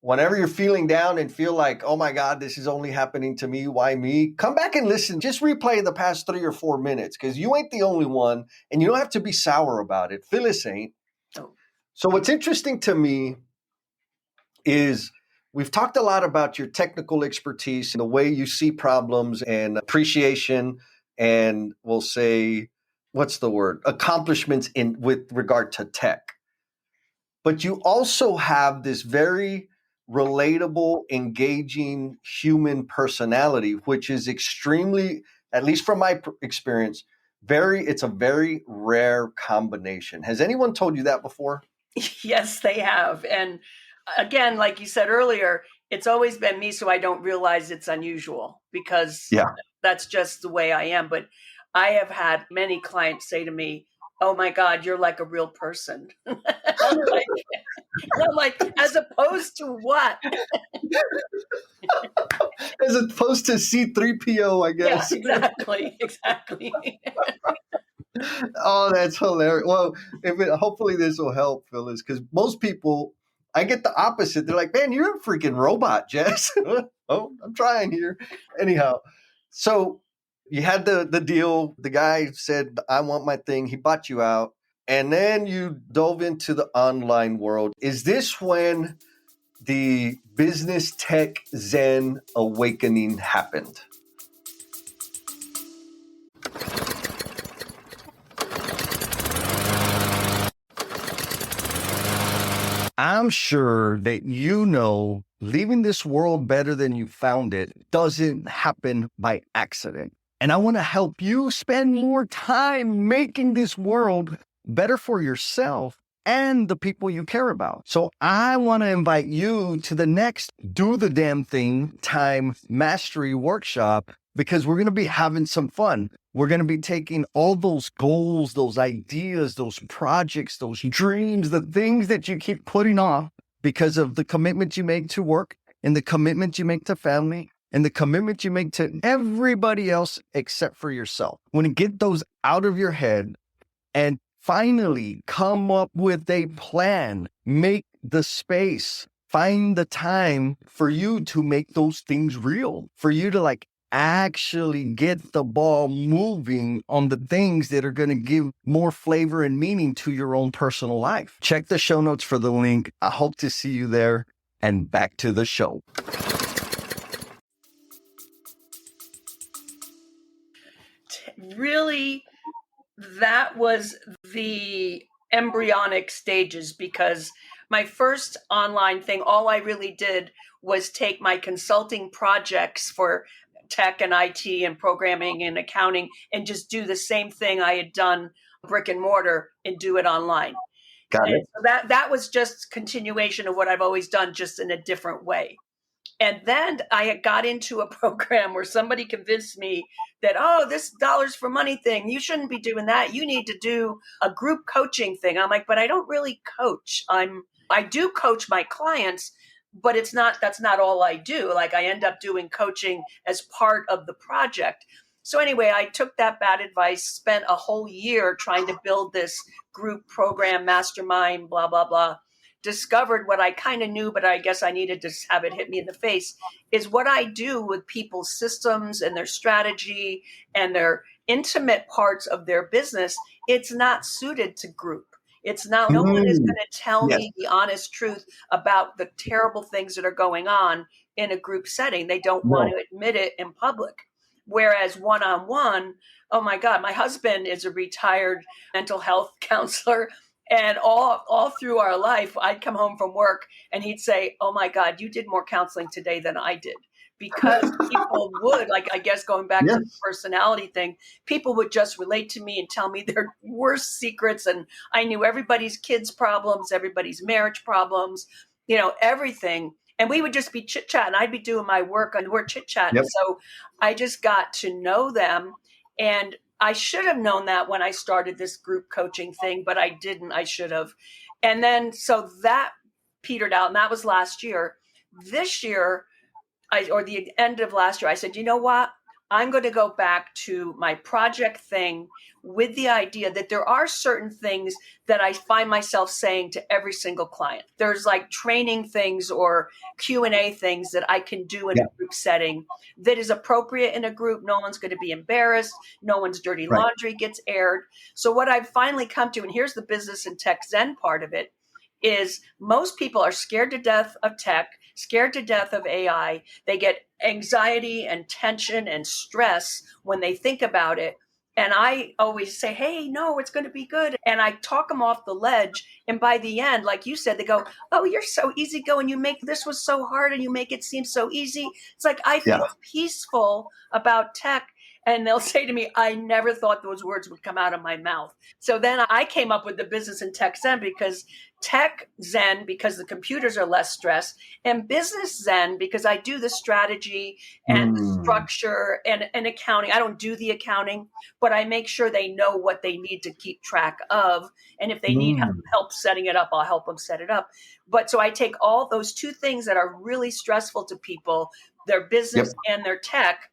whenever you're feeling down and feel like, oh my God, this is only happening to me, why me? Come back and listen. Just replay the past 3 or 4 minutes, because you ain't the only one, and you don't have to be sour about it. Phyllis ain't. Oh. So what's interesting to me is we've talked a lot about your technical expertise and the way you see problems and appreciation, and we'll say, what's the word? Accomplishments with regard to tech. But you also have this very relatable, engaging human personality, which is extremely, at least from my experience, it's a very rare combination. Has anyone told you that before? Yes, they have. And again, like you said earlier, it's always been me, so I don't realize it's unusual, because that's just the way I am. But I have had many clients say to me, oh my God, you're like a real person. I'm like, as opposed to what? As opposed to C-3PO, I guess. Yeah, exactly. Oh, that's hilarious. Well, hopefully this will help, Phyllis, because most people, I get the opposite. They're like, man, you're a freaking robot, Jess. Oh, I'm trying here. Anyhow, so you had the deal. The guy said, I want my thing. He bought you out. And then you dove into the online world. Is this when the business tech Zen awakening happened? I'm sure that leaving this world better than you found it doesn't happen by accident. And I want to help you spend more time making this world better for yourself and the people you care about. So I want to invite you to the next Do the Damn Thing Time Mastery Workshop, because we're going to be having some fun. We're going to be taking all those goals, those ideas, those projects, those dreams, the things that you keep putting off because of the commitment you make to work and the commitment you make to family and the commitment you make to everybody else except for yourself. When you get those out of your head and finally come up with a plan, make the space, find the time for you to make those things real, for you to actually get the ball moving on the things that are going to give more flavor and meaning to your own personal life. Check the show notes for the link. I hope to see you there. And back to the show. Really, that was the embryonic stages, because my first online thing, all I really did was take my consulting projects for tech and IT and programming and accounting and just do the same thing I had done brick and mortar and do it online. Got And it. so that was just continuation of what I've always done, just in a different way. And then I had got into a program where somebody convinced me that, oh, this dollars for money thing, you shouldn't be doing that. You need to do a group coaching thing. I'm like, but I don't really coach. I do coach my clients, but that's not all I do. Like, I end up doing coaching as part of the project. So anyway, I took that bad advice, spent a whole year trying to build this group program, mastermind, blah, blah, blah. Discovered what I kind of knew, but I guess I needed to have it hit me in the face, is what I do with people's systems and their strategy and their intimate parts of their business. It's not suited to group. It's not, no one is going to tell Yes. me the honest truth about the terrible things that are going on in a group setting. They don't want to admit it in public. Whereas one-on-one, oh my God, my husband is a retired mental health counselor. And all through our life, I'd come home from work and he'd say, oh my God, you did more counseling today than I did. Because people would, I guess going back to the personality thing, people would just relate to me and tell me their worst secrets. And I knew everybody's kids' problems, everybody's marriage problems, everything. And we would just be chit-chatting. I'd be doing my work and we're chit-chatting. Yep. So I just got to know them. And I should have known that when I started this group coaching thing, but I didn't. I should have. And then, so that petered out, and that was last year. This year, or the end of last year, I said, you know what? I'm going to go back to my project thing with the idea that there are certain things that I find myself saying to every single client. There's training things or Q&A things that I can do in a group setting that is appropriate in a group. No one's going to be embarrassed. No one's dirty laundry gets aired. So what I've finally come to, and here's the business and tech Zen part of it, is most people are scared to death of tech, scared to death of AI. They get anxiety and tension and stress when they think about it. And I always say, hey, no, it's going to be good. And I talk them off the ledge. And by the end, like you said, they go, oh, you're so easygoing. You make this was so hard and you make it seem so easy. It's like, I feel peaceful about tech. And they'll say to me, I never thought those words would come out of my mouth. So then I came up with the business and tech Zen, because tech Zen, because the computers are less stressed, and business Zen, because I do the strategy and the structure and accounting. I don't do the accounting, but I make sure they know what they need to keep track of. And if they need help setting it up, I'll help them set it up. But so I take all those two things that are really stressful to people, their business and their tech,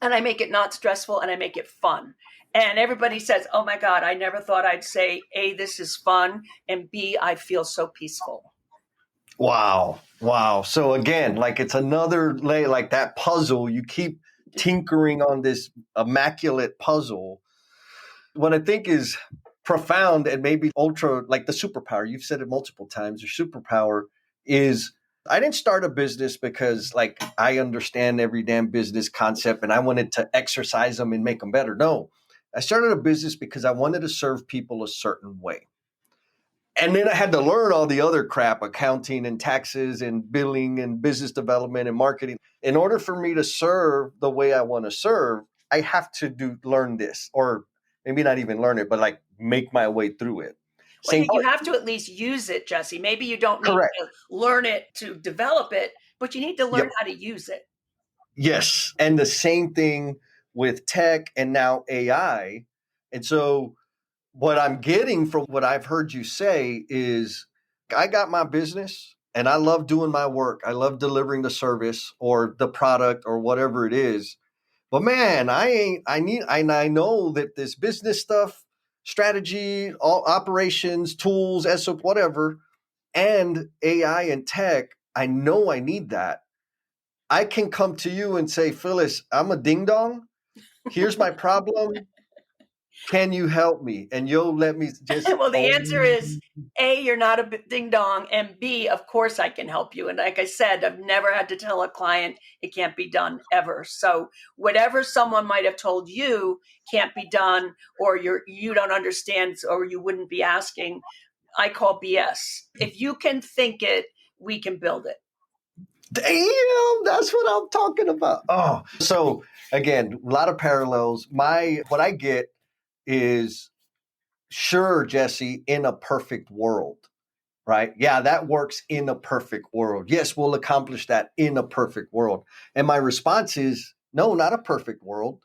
and I make it not stressful and I make it fun. And everybody says, oh my God, I never thought I'd say, A, this is fun, and B, I feel so peaceful. Wow. So again, it's another layer, like that puzzle. You keep tinkering on this immaculate puzzle. What I think is profound and maybe ultra, the superpower, you've said it multiple times, your superpower is, I didn't start a business because I understand every damn business concept and I wanted to exercise them and make them better. No, I started a business because I wanted to serve people a certain way. And then I had to learn all the other crap, accounting and taxes and billing and business development and marketing. In order for me to serve the way I want to serve, I have to learn this, or maybe not even learn it, but like make my way through it. Well, Same you part. have to at least use it, Jesse. Maybe you don't need Correct. to learn it to develop it, but you need to learn Yep. how to use it. Yes. And the same thing with tech and now AI. And so what I'm getting from what I've heard you say is I got my business and I love doing my work. I love delivering the service or the product or whatever it is. But man, I know that this business stuff, strategy, all operations, tools, SOP, whatever, and AI and tech, I know I need that. I can come to you and say, Phyllis, I'm a ding dong. Here's my problem. Can you help me? And you'll let me just, Well, the oh, answer is A, you're not a ding dong, and B, of course I can help you. And like I said, I've never had to tell a client it can't be done ever. So whatever someone might have told you can't be done, or you don't understand, or you wouldn't be asking, I call BS. If you can think it, we can build it. damn, that's what I'm talking about. Oh, so again, a lot of parallels. What I get is sure, Jesse, in a perfect world, right? Yeah, that works in a perfect world. Yes, we'll accomplish that in a perfect world. And my response is no, not a perfect world.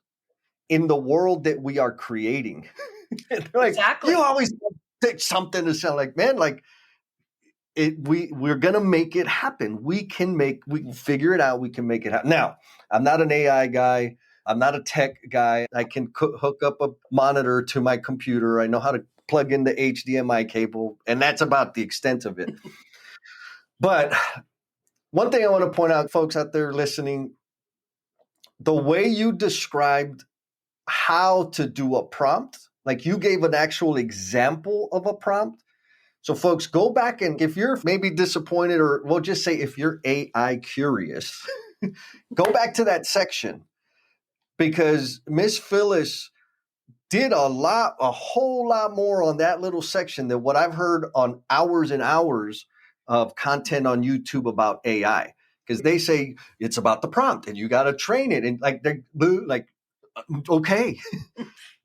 In the world that we are creating. Like, you Exactly. always take something to sound like, man, like we're gonna make it happen. We can figure it out. We can make it happen. Now, I'm not an AI guy. I'm not a tech guy. I can hook up a monitor to my computer. I know how to plug in the HDMI cable, and that's about the extent of it. But one thing I want to point out, folks out there listening, the way you described how to do a prompt, like you gave an actual example of a prompt. So, folks, go back and if you're maybe disappointed, or we'll just say if you're AI curious, go back to that section because Miss Phyllis did a whole lot more on that little section than what I've heard on hours and hours of content on YouTube about AI. Because they say it's about the prompt and you got to train it. And they're like, okay.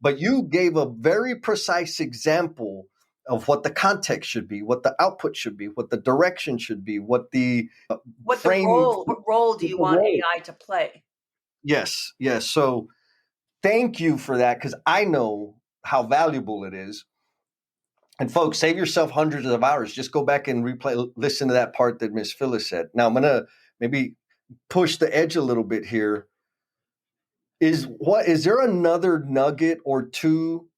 But you gave a very precise example of what the context should be, what the output should be, what the direction should be, what the frame. What role do you want AI to play? Yes, yes. So thank you for that because I know how valuable it is. And folks, save yourself hundreds of hours. Just go back and listen to that part that Miss Phyllis said. Now I'm gonna maybe push the edge a little bit here. Is there another nugget or two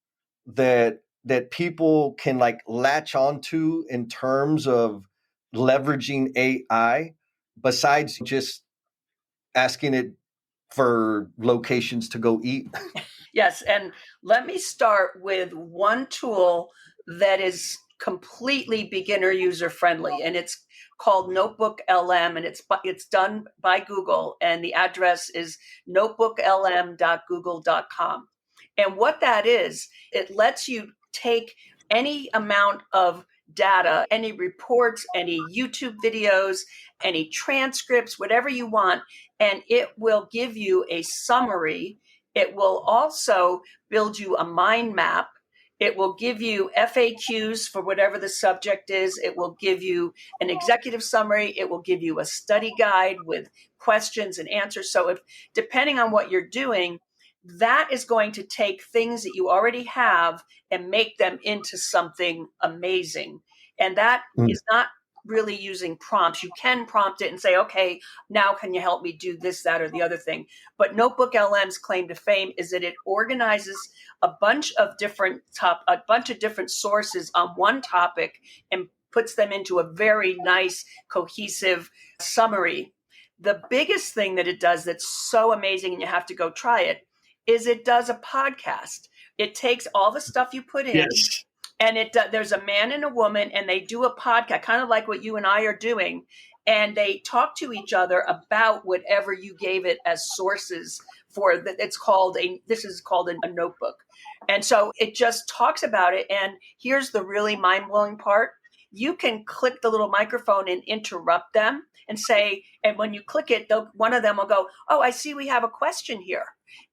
that people can like latch onto in terms of leveraging AI besides just asking it for locations to go eat? Yes, and let me start with one tool that is completely beginner user friendly, and it's called Notebook LM, and it's done by Google, and the address is notebooklm.google.com. And what that is, it lets you take any amount of data, any reports, any YouTube videos, any transcripts, whatever you want, and it will give you a summary. It will also build you a mind map. It will give you FAQs for whatever the subject is. It will give you an executive summary. It will give you a study guide with questions and answers. So if depending on what you're doing, that is going to take things that you already have and make them into something amazing. And that is not really using prompts. You can prompt it and say, okay, now can you help me do this, that, or the other thing? But Notebook LM's claim to fame is that it organizes a bunch of different sources on one topic and puts them into a very nice, cohesive summary. The biggest thing that it does that's so amazing, and you have to go try it, is it does a podcast. It takes all the stuff you put in, Yes. and there's a man and a woman, and they do a podcast, kind of like what you and I are doing, and they talk to each other about whatever you gave it as sources for. This is called a notebook, and so it just talks about it. And here's the really mind blowing part: you can click the little microphone and interrupt them and say, and when you click it, one of them will go, oh, I see we have a question here.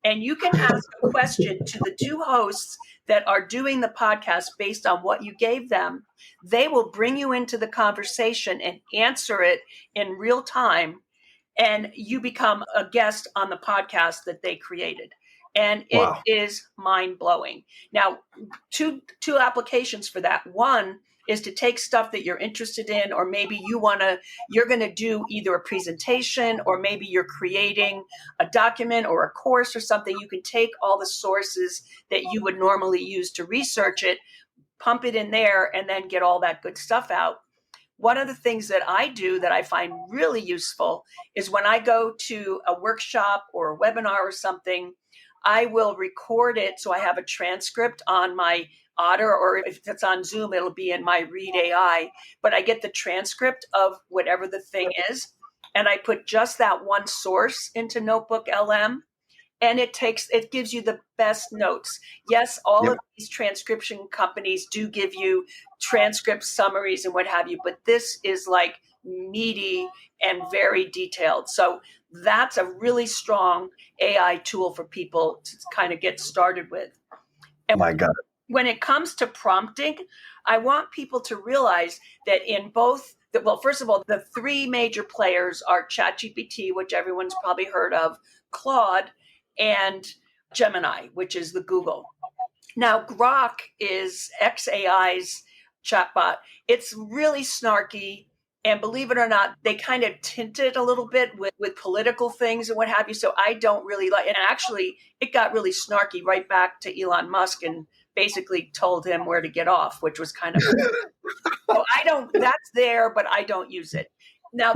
And you can ask a question to the two hosts that are doing the podcast based on what you gave them. They will bring you into the conversation and answer it in real time. And you become a guest on the podcast that they created. And it is mind blowing. Now, two applications for that. One is to take stuff that you're interested in, or maybe you're going to do either a presentation, or maybe you're creating a document or a course or something. You can take all the sources that you would normally use to research it, pump it in there, and then get all that good stuff out. One of the things that I do that I find really useful is when I go to a workshop or a webinar or something, I will record it so I have a transcript on my Otter, or if it's on Zoom, it'll be in my Read AI. But I get the transcript of whatever the thing is, and I put just that one source into Notebook LM. And it gives you the best notes. Yes, all of these transcription companies do give you transcript summaries and what have you, but this is like meaty and very detailed. So that's a really strong AI tool for people to kind of get started with. And my God. When it comes to prompting, I want people to realize that in both, well, first of all, the three major players are ChatGPT, which everyone's probably heard of, Claude, and Gemini, which is the Google. Now, Grok is xAI's chatbot. It's really snarky. And believe it or not, they kind of tint it a little bit with political things and what have you. So I don't really like, and actually it got really snarky right back to Elon Musk and basically told him where to get off, which was kind of, so that's there, but I don't use it. Now,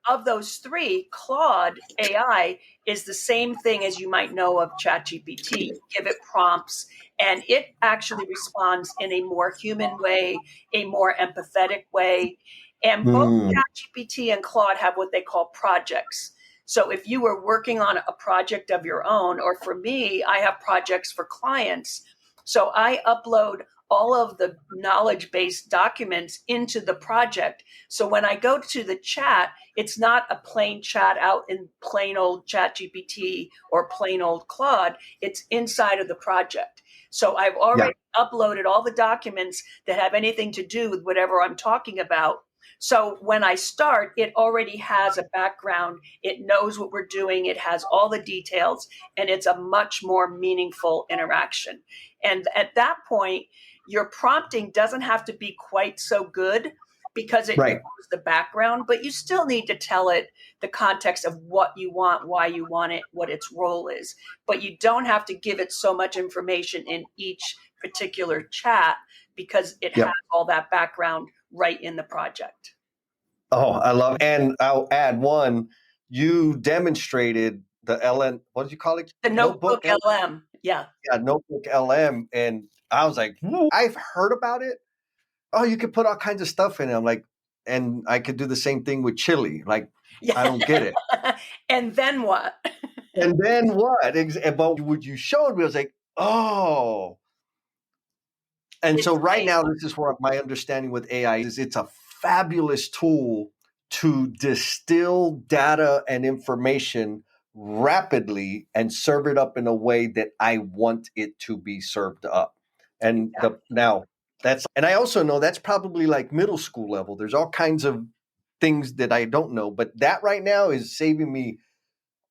of those three, Claude AI is the same thing as you might know of ChatGPT. You give it prompts, and it actually responds in a more human way, a more empathetic way. And both ChatGPT and Claude have what they call projects. So if you were working on a project of your own, or for me, I have projects for clients. So I upload all of the knowledge-based documents into the project. So when I go to the chat, it's not a plain chat out in plain old ChatGPT or plain old Claude. It's inside of the project. So I've already uploaded all the documents that have anything to do with whatever I'm talking about. So when I start, it already has a background. It knows what we're doing. It has all the details, and it's a much more meaningful interaction. And at that point, your prompting doesn't have to be quite so good because it knows the background, but you still need to tell it the context of what you want, why you want it, what its role is. But you don't have to give it so much information in each particular chat because it has all that background right in the project. Oh, I love it. And I'll add one. You demonstrated the LN, what did you call it? The Notebook LM. Yeah, Notebook LM. And I was like, I've heard about it. Oh, you could put all kinds of stuff in it. I'm like, and I could do the same thing with chili. Like, I don't get it. And then what? And then what? But what you showed me, I was like, oh. And so right now, this is where my understanding with AI is it's a fabulous tool to distill data and information rapidly and serve it up in a way that I want it to be served up. And and I also know that's probably like middle school level. There's all kinds of things that I don't know, but that right now is saving me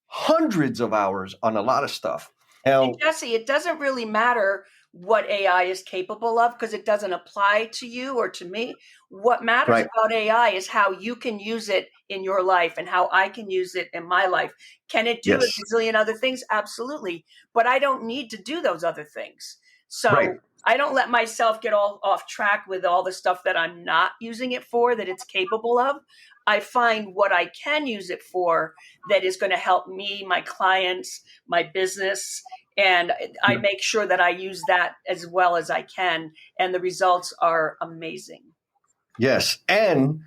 hundreds of hours on a lot of stuff. And Jesse, it doesn't really matter what AI is capable of because it doesn't apply to you or to me. What matters about AI is how you can use it in your life and how I can use it in my life. Can it do a gazillion other things? Absolutely. But I don't need to do those other things. So I don't let myself get all off track with all the stuff that I'm not using it for, that it's capable of. I find what I can use it for that is going to help me, my clients, my business, and I make sure that I use that as well as I can. And the results are amazing. Yes. And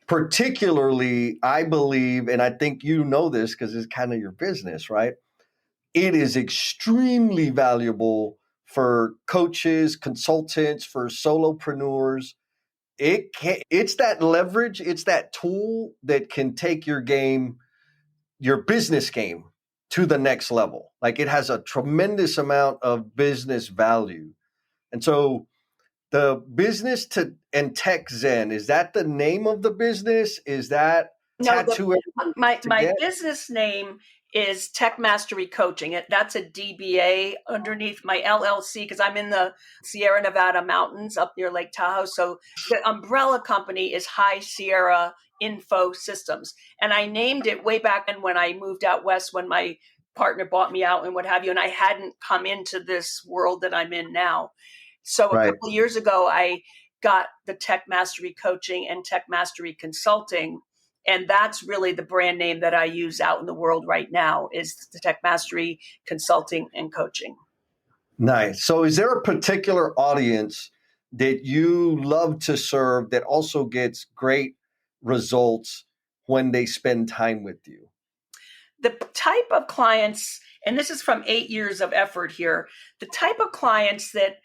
particularly, I believe, and I think you know this because it's kind of your business, right? It is extremely valuable for coaches, consultants, for solopreneurs. it's that leverage, it's that tool that can take your game, your business game, to the next level. Like, it has a tremendous amount of business value. And so the business to and tech zen, is that the name of the business? Is that No, tattoo my to get? business name is Tech Mastery Coaching. That's a DBA underneath my LLC because I'm in the Sierra Nevada mountains up near Lake Tahoe. So the umbrella company is High Sierra Info Systems, and I named it way back when I moved out west, when my partner bought me out and what have you, and I hadn't come into this world that I'm in now. So a Right. couple of years ago, I got the Tech Mastery Coaching and Tech Mastery Consulting. And that's really the brand name that I use out in the world right now, is the Tech Mastery Consulting and Coaching. Nice. So is there a particular audience that you love to serve that also gets great results when they spend time with you? The type of clients, and this is from 8 years of effort here, the type of clients that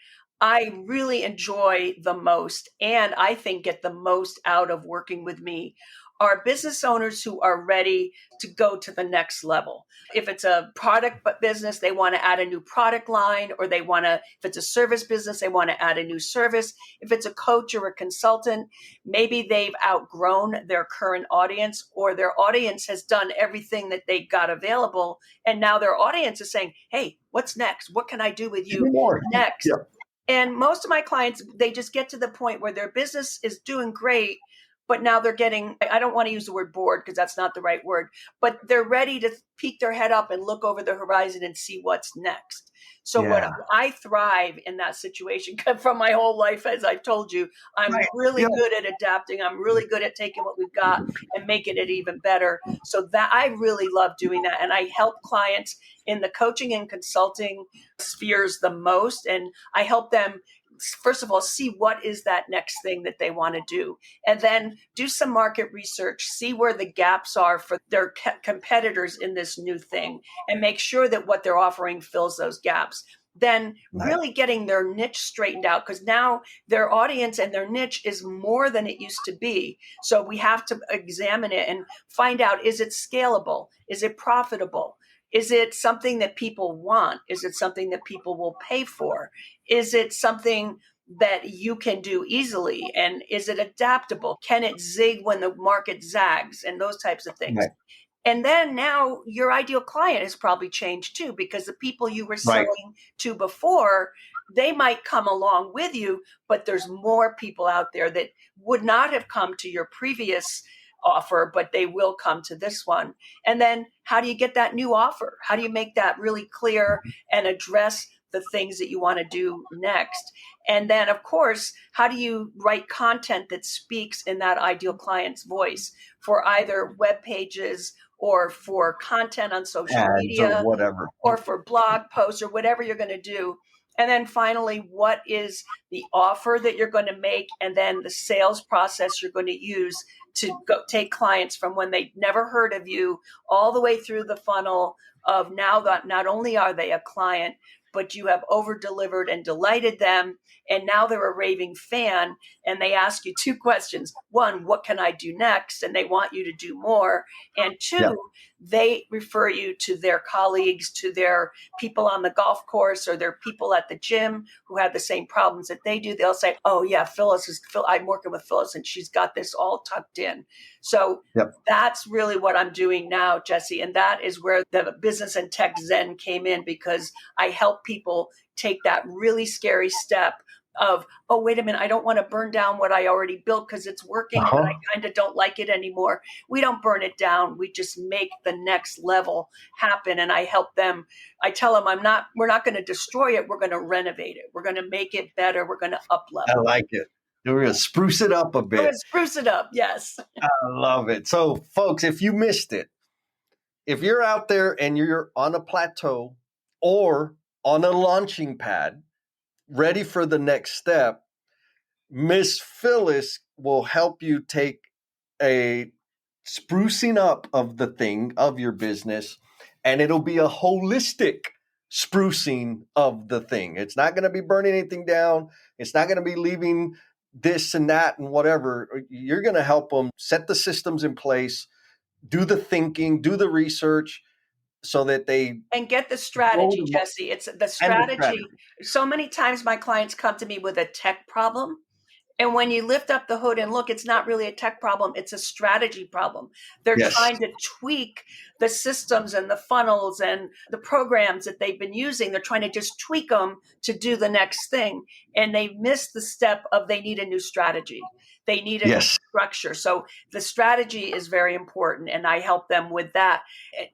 I really enjoy the most and I think get the most out of working with me are business owners who are ready to go to the next level. If it's a product business, they want to add a new product line, or if it's a service business, they want to add a new service. If it's a coach or a consultant, maybe they've outgrown their current audience, or their audience has done everything that they got available. And now their audience is saying, hey, what's next? What can I do with you More. next? Yeah. And most of my clients, they just get to the point where their business is doing great, but now they're getting, I don't want to use the word bored because that's not the right word, but they're ready to peek their head up and look over the horizon and see what's next. So what I thrive in that situation from my whole life, as I've told you, I'm really good at adapting. I'm really good at taking what we've got and making it even better. So that I really love doing that. And I help clients in the coaching and consulting spheres the most. And I help them, first of all, see what is that next thing that they want to do, and then do some market research, see where the gaps are for their competitors in this new thing, and make sure that what they're offering fills those gaps. Then really getting their niche straightened out, because now their audience and their niche is more than it used to be. So we have to examine it and find out, is it scalable? Is it profitable? Is it something that people want? Is it something that people will pay for? Is it something that you can do easily? And is it adaptable? Can it zig when the market zags, and those types of things? Right. And then now your ideal client has probably changed too, because the people you were selling to before, they might come along with you, but there's more people out there that would not have come to your previous offer, but they will come to this one. And then how do you get that new offer? How do you make that really clear and address the things that you want to do next? And then, of course, how do you write content that speaks in that ideal client's voice for either web pages or for content on social media or whatever, or for blog posts or whatever you're going to do? And then finally, what is the offer that you're going to make, and then the sales process you're going to use to go take clients from when they never heard of you all the way through the funnel of now that not only are they a client, but you have over delivered and delighted them. And now they're a raving fan, and they ask you two questions. One, what can I do next? And they want you to do more. And two, they refer you to their colleagues, to their people on the golf course, or their people at the gym who have the same problems that they do. They'll say, oh yeah, I'm working with Phyllis and she's got this all tucked in. So that's really what I'm doing now, Jesse. And that is where the business and tech zen came in, because I help people take that really scary step of, oh, wait a minute, I don't want to burn down what I already built because it's working, but I kind of don't like it anymore. We don't burn it down. We just make the next level happen. And I help them. I tell them, we're not going to destroy it. We're going to renovate it. We're going to make it better. We're going to up level. I like it. We're going to spruce it up a bit. We're going to spruce it up. Yes. I love it. So folks, if you missed it, if you're out there and you're on a plateau or on a launching pad, ready for the next step, Miss Phyllis will help you take a sprucing up of the thing, of your business, and it'll be a holistic sprucing of the thing. It's not going to be burning anything down. It's not going to be leaving this and that and whatever. You're going to help them set the systems in place, do the thinking, do the research so that they and get the strategy, Jesse. It's the strategy. So many times my clients come to me with a tech problem. And when you lift up the hood and look, it's not really a tech problem. It's a strategy problem. They're trying to tweak the systems and the funnels and the programs that they've been using. They're trying to just tweak them to do the next thing. And they miss the step of they need a new strategy. They need a new structure. So the strategy is very important. And I help them with that.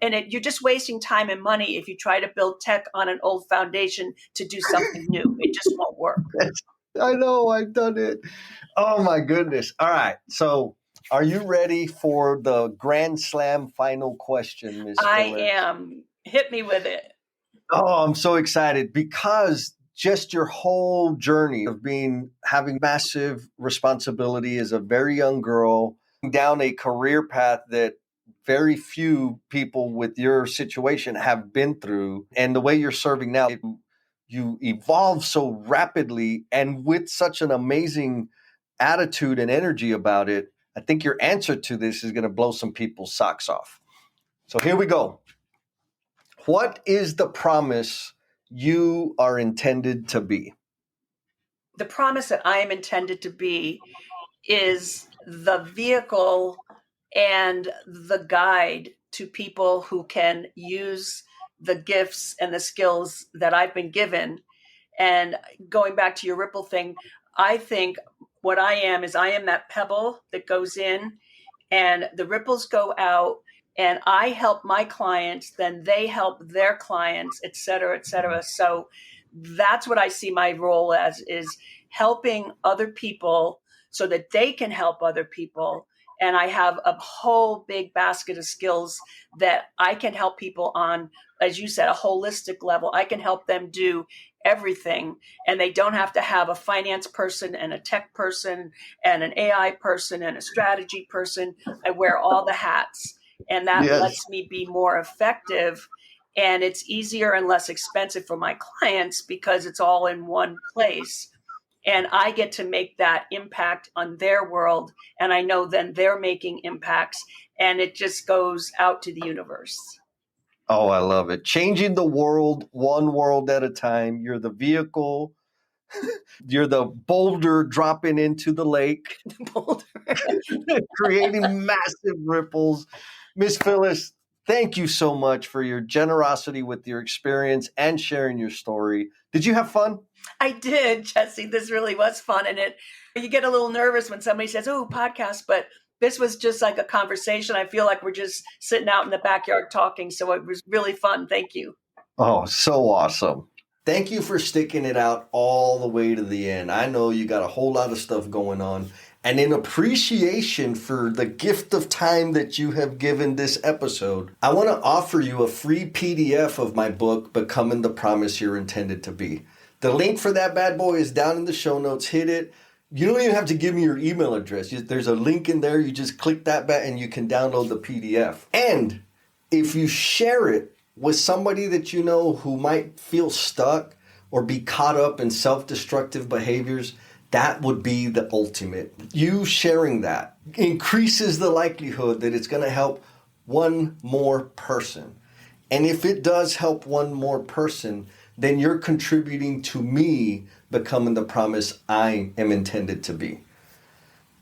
And you're just wasting time and money if you try to build tech on an old foundation to do something new. It just won't work. I know, I've done it. Oh, my goodness. All right. So are you ready for the Grand Slam final question, Ms. I Phyllis? am. Hit me with it. Oh, I'm so excited because just your whole journey of having massive responsibility as a very young girl down a career path that very few people with your situation have been through, and the way you're serving now, you evolve so rapidly and with such an amazing attitude and energy about it. I think your answer to this is going to blow some people's socks off. So here we go. What is the promise you are intended to be? The promise that I am intended to be is the vehicle and the guide to people who can use the gifts and the skills that I've been given. And going back to your ripple thing, I think what I am is I am that pebble that goes in and the ripples go out, and I help my clients, then they help their clients, et cetera, et cetera. So that's what I see my role as, is helping other people so that they can help other people. And I have a whole big basket of skills that I can help people on, as you said, a holistic level. I can help them do everything, and they don't have to have a finance person and a tech person and an AI person and a strategy person. I wear all the hats, and that lets me be more effective. And it's easier and less expensive for my clients because it's all in one place. And I get to make that impact on their world. And I know then they're making impacts, and it just goes out to the universe. Oh, I love it. Changing the world, one world at a time. You're the vehicle. You're the boulder dropping into the lake, creating massive ripples. Miss Phyllis, thank you so much for your generosity with your experience and sharing your story. Did you have fun? I did, Jesse. This really was fun. And you get a little nervous when somebody says, "Oh, podcast," but this was just like a conversation. I feel like we're just sitting out in the backyard talking. So it was really fun. Thank you. Oh, so awesome. Thank you for sticking it out all the way to the end. I know you got a whole lot of stuff going on. And in appreciation for the gift of time that you have given this episode, I want to offer you a free PDF of my book, Becoming the Promise You're Intended to Be. The link for that bad boy is down in the show notes. Hit it. You don't even have to give me your email address. There's a link in there. You just click that button and you can download the PDF. And if you share it with somebody that you know who might feel stuck or be caught up in self-destructive behaviors, that would be the ultimate. You sharing that increases the likelihood that it's going to help one more person. And if it does help one more person, then you're contributing to me becoming the promise I am intended to be.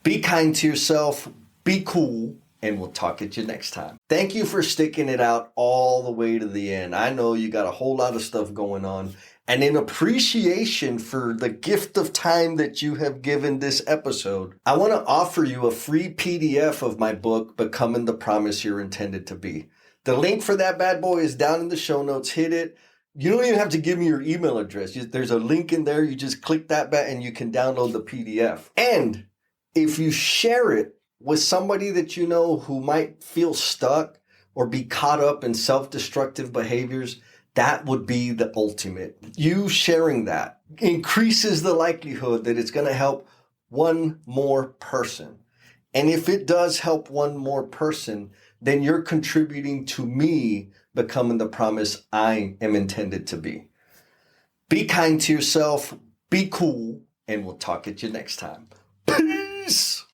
Be kind to yourself, be cool, and we'll talk at you next time. Thank you for sticking it out all the way to the end. I know you got a whole lot of stuff going on. And in appreciation for the gift of time that you have given this episode, I want to offer you a free PDF of my book, Becoming the Promise You're Intended to Be. The link for that bad boy is down in the show notes. Hit it. You don't even have to give me your email address. There's a link in there. You just click that button and you can download the PDF. And if you share it with somebody that you know who might feel stuck or be caught up in self-destructive behaviors, that would be the ultimate. You sharing that increases the likelihood that it's going to help one more person. And if it does help one more person, then you're contributing to me becoming the promise I am intended to be. Be kind to yourself, be cool, and we'll talk at you next time. Peace.